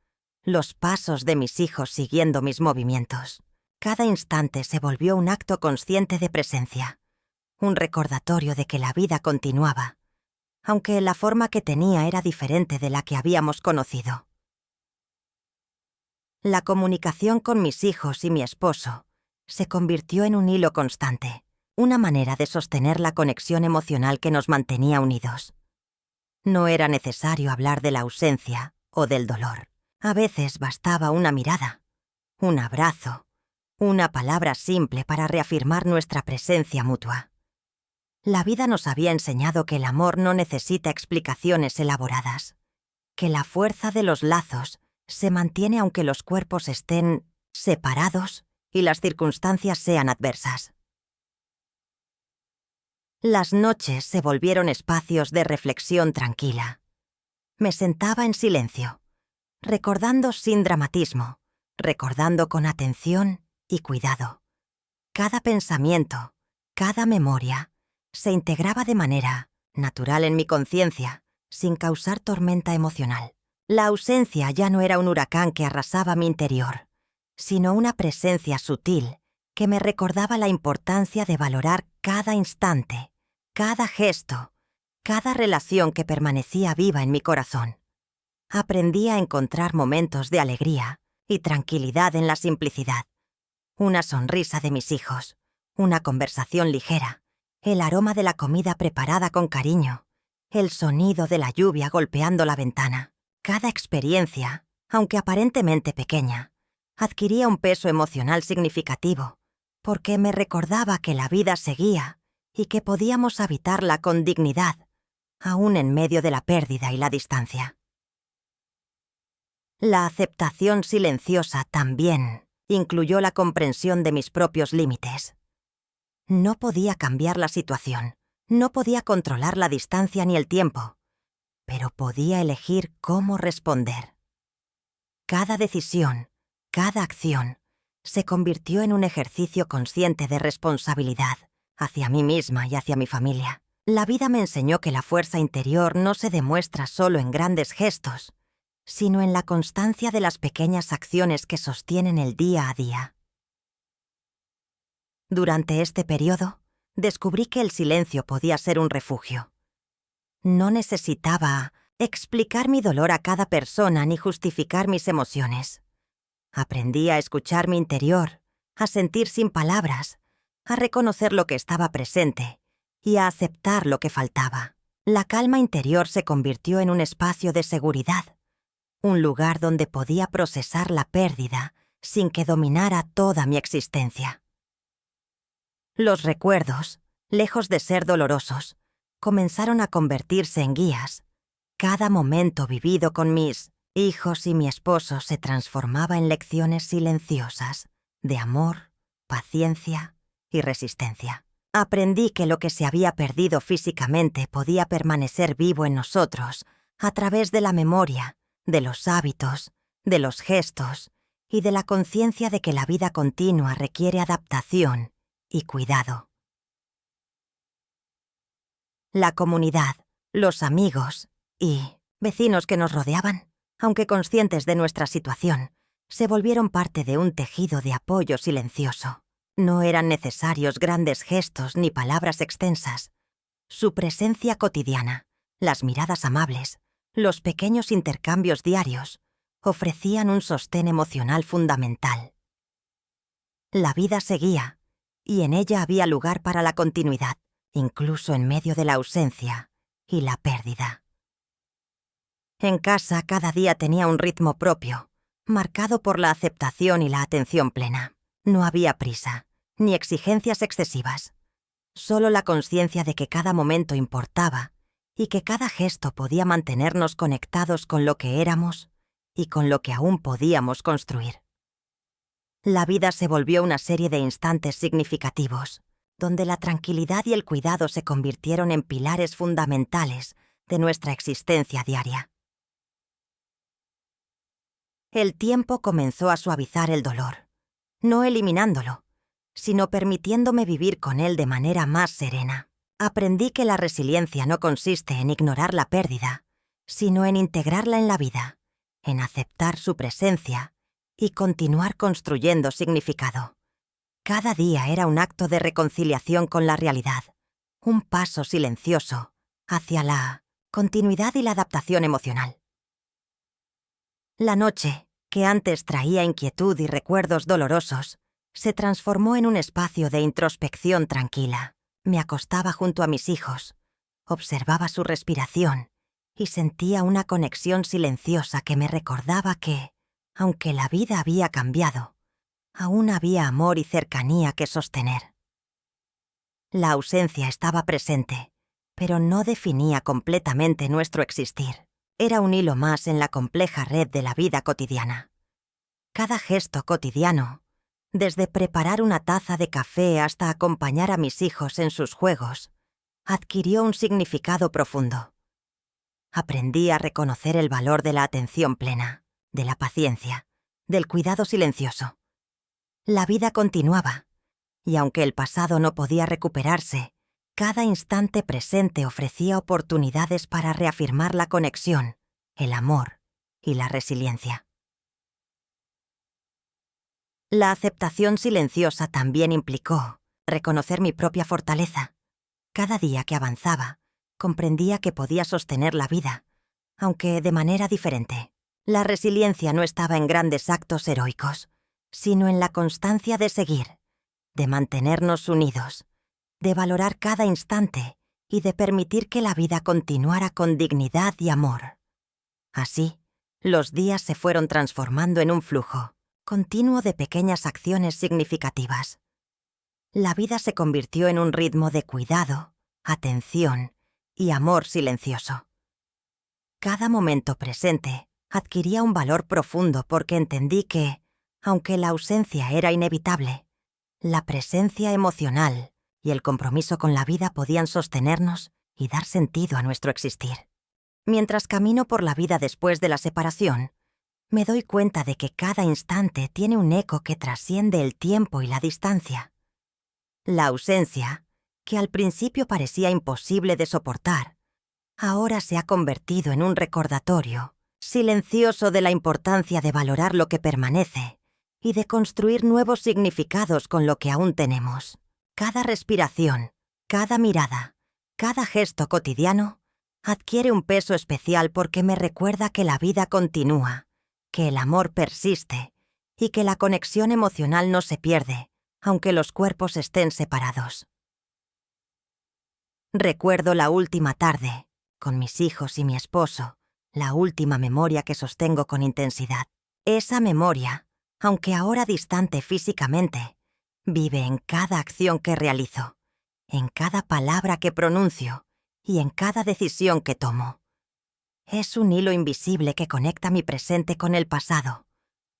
los pasos de mis hijos siguiendo mis movimientos. Cada instante se volvió un acto consciente de presencia, un recordatorio de que la vida continuaba, aunque la forma que tenía era diferente de la que habíamos conocido. La comunicación con mis hijos y mi esposo se convirtió en un hilo constante. una manera de sostener la conexión emocional que nos mantenía unidos. No era necesario hablar de la ausencia o del dolor. A veces bastaba una mirada, un abrazo, una palabra simple para reafirmar nuestra presencia mutua. La vida nos había enseñado que el amor no necesita explicaciones elaboradas, que la fuerza de los lazos se mantiene aunque los cuerpos estén separados y las circunstancias sean adversas. Las noches se volvieron espacios de reflexión tranquila. Me sentaba en silencio, recordando sin dramatismo, recordando con atención y cuidado. Cada pensamiento, cada memoria, se integraba de manera natural en mi conciencia, sin causar tormenta emocional. La ausencia ya no era un huracán que arrasaba mi interior, sino una presencia sutil que me recordaba la importancia de valorar cada instante, cada gesto, cada relación que permanecía viva en mi corazón. Aprendí a encontrar momentos de alegría y tranquilidad en la simplicidad. Una sonrisa de mis hijos, una conversación ligera, el aroma de la comida preparada con cariño, el sonido de la lluvia golpeando la ventana. Cada experiencia, aunque aparentemente pequeña, adquiría un peso emocional significativo, porque me recordaba que la vida seguía y que podíamos habitarla con dignidad, aún en medio de la pérdida y la distancia. La aceptación silenciosa también incluyó la comprensión de mis propios límites. No podía cambiar la situación, no podía controlar la distancia ni el tiempo, pero podía elegir cómo responder. Cada decisión, cada acción, se convirtió en un ejercicio consciente de responsabilidad hacia mí misma y hacia mi familia. La vida me enseñó que la fuerza interior no se demuestra solo en grandes gestos, sino en la constancia de las pequeñas acciones que sostienen el día a día. Durante este periodo, descubrí que el silencio podía ser un refugio. No necesitaba explicar mi dolor a cada persona ni justificar mis emociones. Aprendí a escuchar mi interior, a sentir sin palabras, a reconocer lo que estaba presente y a aceptar lo que faltaba. La calma interior se convirtió en un espacio de seguridad, un lugar donde podía procesar la pérdida sin que dominara toda mi existencia. Los recuerdos, lejos de ser dolorosos, comenzaron a convertirse en guías. Cada momento vivido con mis hijos y mi esposo se transformaba en lecciones silenciosas de amor, paciencia y resistencia. Aprendí que lo que se había perdido físicamente podía permanecer vivo en nosotros a través de la memoria, de los hábitos, de los gestos y de la conciencia de que la vida continua requiere adaptación y cuidado. La comunidad, los amigos y vecinos que nos rodeaban, aunque conscientes de nuestra situación, se volvieron parte de un tejido de apoyo silencioso. No eran necesarios grandes gestos ni palabras extensas. Su presencia cotidiana, las miradas amables, los pequeños intercambios diarios, ofrecían un sostén emocional fundamental. La vida seguía, y en ella había lugar para la continuidad, incluso en medio de la ausencia y la pérdida. En casa cada día tenía un ritmo propio, marcado por la aceptación y la atención plena. No había prisa, ni exigencias excesivas, solo la conciencia de que cada momento importaba y que cada gesto podía mantenernos conectados con lo que éramos y con lo que aún podíamos construir. La vida se volvió una serie de instantes significativos, donde la tranquilidad y el cuidado se convirtieron en pilares fundamentales de nuestra existencia diaria. El tiempo comenzó a suavizar el dolor, no eliminándolo, sino permitiéndome vivir con él de manera más serena. Aprendí que la resiliencia no consiste en ignorar la pérdida, sino en integrarla en la vida, en aceptar su presencia y continuar construyendo significado. Cada día era un acto de reconciliación con la realidad, un paso silencioso hacia la continuidad y la adaptación emocional. La noche, que antes traía inquietud y recuerdos dolorosos, se transformó en un espacio de introspección tranquila. Me acostaba junto a mis hijos, observaba su respiración y sentía una conexión silenciosa que me recordaba que, aunque la vida había cambiado, aún había amor y cercanía que sostener. La ausencia estaba presente, pero no definía completamente nuestro existir. Era un hilo más en la compleja red de la vida cotidiana. Cada gesto cotidiano, desde preparar una taza de café hasta acompañar a mis hijos en sus juegos, adquirió un significado profundo. Aprendí a reconocer el valor de la atención plena, de la paciencia, del cuidado silencioso. La vida continuaba, y aunque el pasado no podía recuperarse, cada instante presente ofrecía oportunidades para reafirmar la conexión, el amor y la resiliencia. La aceptación silenciosa también implicó reconocer mi propia fortaleza. Cada día que avanzaba, comprendía que podía sostener la vida, aunque de manera diferente. La resiliencia no estaba en grandes actos heroicos, sino en la constancia de seguir, de mantenernos unidos, de valorar cada instante y de permitir que la vida continuara con dignidad y amor. Así, los días se fueron transformando en un flujo continuo de pequeñas acciones significativas. La vida se convirtió en un ritmo de cuidado, atención y amor silencioso. Cada momento presente adquiría un valor profundo porque entendí que, aunque la ausencia era inevitable, la presencia emocional y el compromiso con la vida podían sostenernos y dar sentido a nuestro existir. Mientras camino por la vida después de la separación, me doy cuenta de que cada instante tiene un eco que trasciende el tiempo y la distancia. La ausencia, que al principio parecía imposible de soportar, ahora se ha convertido en un recordatorio silencioso de la importancia de valorar lo que permanece y de construir nuevos significados con lo que aún tenemos. Cada respiración, cada mirada, cada gesto cotidiano adquiere un peso especial porque me recuerda que la vida continúa, que el amor persiste y que la conexión emocional no se pierde, aunque los cuerpos estén separados. Recuerdo la última tarde, con mis hijos y mi esposo, la última memoria que sostengo con intensidad. Esa memoria, aunque ahora distante físicamente, vive en cada acción que realizo, en cada palabra que pronuncio y en cada decisión que tomo. Es un hilo invisible que conecta mi presente con el pasado,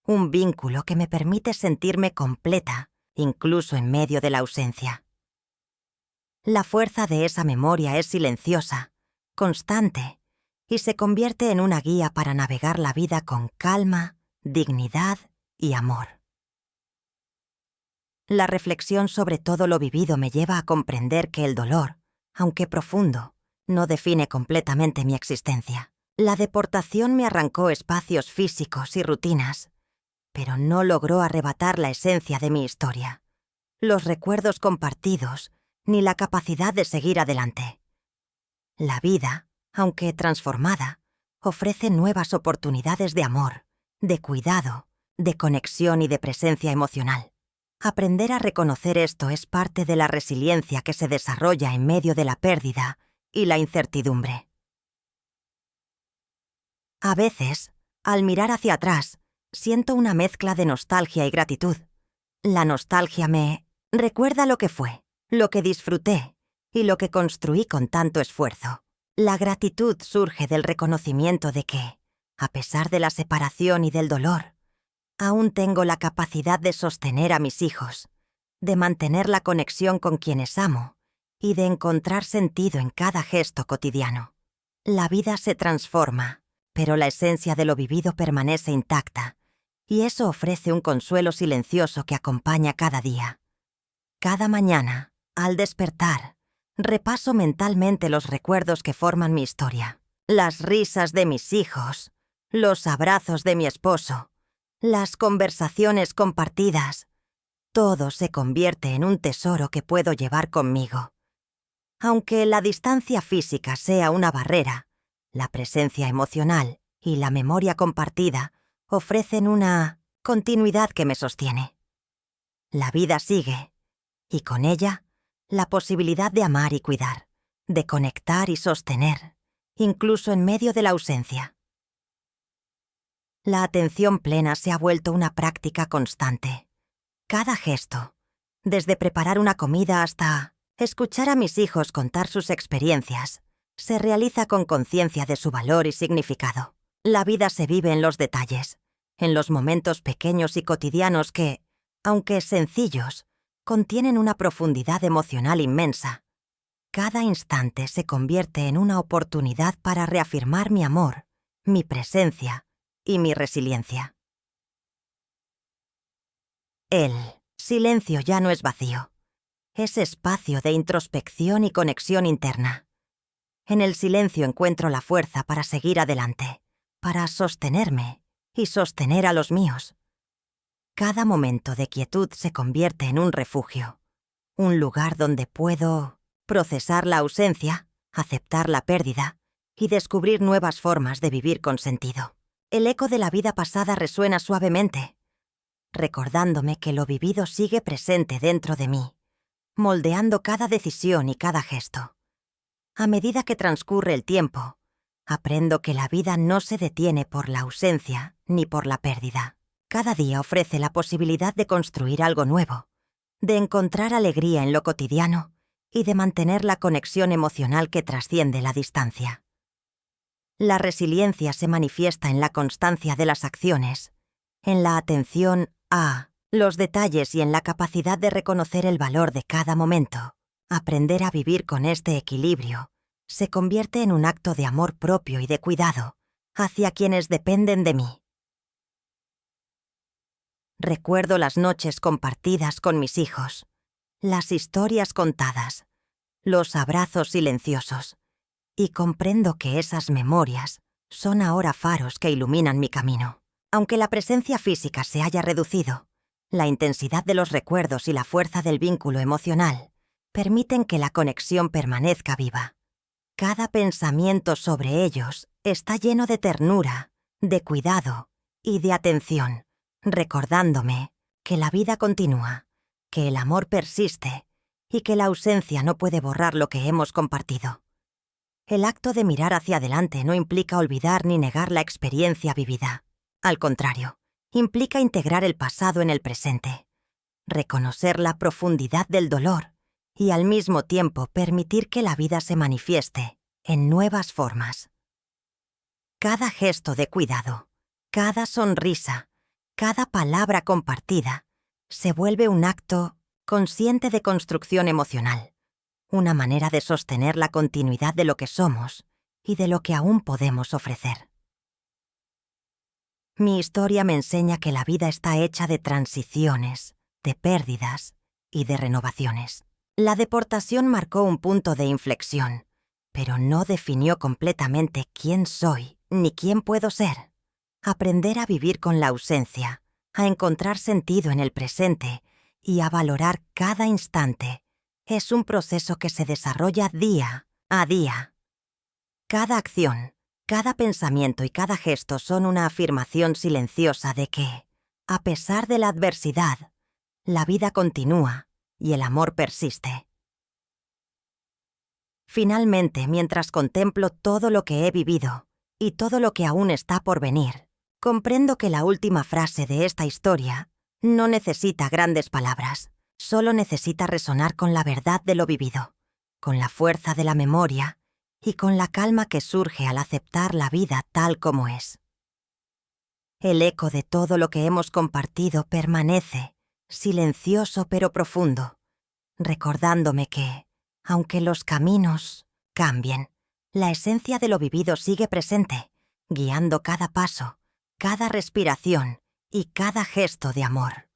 un vínculo que me permite sentirme completa, incluso en medio de la ausencia. La fuerza de esa memoria es silenciosa, constante, y se convierte en una guía para navegar la vida con calma, dignidad y amor. La reflexión sobre todo lo vivido me lleva a comprender que el dolor, aunque profundo, no define completamente mi existencia. La deportación me arrancó espacios físicos y rutinas, pero no logró arrebatar la esencia de mi historia, los recuerdos compartidos, ni la capacidad de seguir adelante. La vida, aunque transformada, ofrece nuevas oportunidades de amor, de cuidado, de conexión y de presencia emocional. Aprender a reconocer esto es parte de la resiliencia que se desarrolla en medio de la pérdida y la incertidumbre. A veces, al mirar hacia atrás, siento una mezcla de nostalgia y gratitud. La nostalgia me recuerda lo que fue, lo que disfruté y lo que construí con tanto esfuerzo. La gratitud surge del reconocimiento de que, a pesar de la separación y del dolor, aún tengo la capacidad de sostener a mis hijos, de mantener la conexión con quienes amo y de encontrar sentido en cada gesto cotidiano. La vida se transforma, pero la esencia de lo vivido permanece intacta, y eso ofrece un consuelo silencioso que acompaña cada día. Cada mañana, al despertar, repaso mentalmente los recuerdos que forman mi historia, las risas de mis hijos, los abrazos de mi esposo, las conversaciones compartidas. Todo se convierte en un tesoro que puedo llevar conmigo. Aunque la distancia física sea una barrera, la presencia emocional y la memoria compartida ofrecen una continuidad que me sostiene. La vida sigue, y con ella, la posibilidad de amar y cuidar, de conectar y sostener, incluso en medio de la ausencia. La atención plena se ha vuelto una práctica constante. Cada gesto, desde preparar una comida hasta escuchar a mis hijos contar sus experiencias, se realiza con conciencia de su valor y significado. La vida se vive en los detalles, en los momentos pequeños y cotidianos que, aunque sencillos, contienen una profundidad emocional inmensa. Cada instante se convierte en una oportunidad para reafirmar mi amor, mi presencia y mi resiliencia. El silencio ya no es vacío. Es espacio de introspección y conexión interna. En el silencio encuentro la fuerza para seguir adelante, para sostenerme y sostener a los míos. Cada momento de quietud se convierte en un refugio, un lugar donde puedo procesar la ausencia, aceptar la pérdida y descubrir nuevas formas de vivir con sentido. El eco de la vida pasada resuena suavemente, recordándome que lo vivido sigue presente dentro de mí, moldeando cada decisión y cada gesto. A medida que transcurre el tiempo, aprendo que la vida no se detiene por la ausencia ni por la pérdida. Cada día ofrece la posibilidad de construir algo nuevo, de encontrar alegría en lo cotidiano y de mantener la conexión emocional que trasciende la distancia. La resiliencia se manifiesta en la constancia de las acciones, en la atención a los detalles y en la capacidad de reconocer el valor de cada momento. Aprender a vivir con este equilibrio se convierte en un acto de amor propio y de cuidado hacia quienes dependen de mí. Recuerdo las noches compartidas con mis hijos, las historias contadas, los abrazos silenciosos, y comprendo que esas memorias son ahora faros que iluminan mi camino. Aunque la presencia física se haya reducido, la intensidad de los recuerdos y la fuerza del vínculo emocional permiten que la conexión permanezca viva. Cada pensamiento sobre ellos está lleno de ternura, de cuidado y de atención, recordándome que la vida continúa, que el amor persiste y que la ausencia no puede borrar lo que hemos compartido. El acto de mirar hacia adelante no implica olvidar ni negar la experiencia vivida. Al contrario, implica integrar el pasado en el presente, reconocer la profundidad del dolor y al mismo tiempo permitir que la vida se manifieste en nuevas formas. Cada gesto de cuidado, cada sonrisa, cada palabra compartida, se vuelve un acto consciente de construcción emocional, una manera de sostener la continuidad de lo que somos y de lo que aún podemos ofrecer. Mi historia me enseña que la vida está hecha de transiciones, de pérdidas y de renovaciones. La deportación marcó un punto de inflexión, pero no definió completamente quién soy ni quién puedo ser. Aprender a vivir con la ausencia, a encontrar sentido en el presente y a valorar cada instante es un proceso que se desarrolla día a día. Cada acción, cada pensamiento y cada gesto son una afirmación silenciosa de que, a pesar de la adversidad, la vida continúa y el amor persiste. Finalmente, mientras contemplo todo lo que he vivido y todo lo que aún está por venir, comprendo que la última frase de esta historia no necesita grandes palabras, solo necesita resonar con la verdad de lo vivido, con la fuerza de la memoria y con la calma que surge al aceptar la vida tal como es. El eco de todo lo que hemos compartido permanece, silencioso pero profundo, recordándome que, aunque los caminos cambien, la esencia de lo vivido sigue presente, guiando cada paso, cada respiración y cada gesto de amor.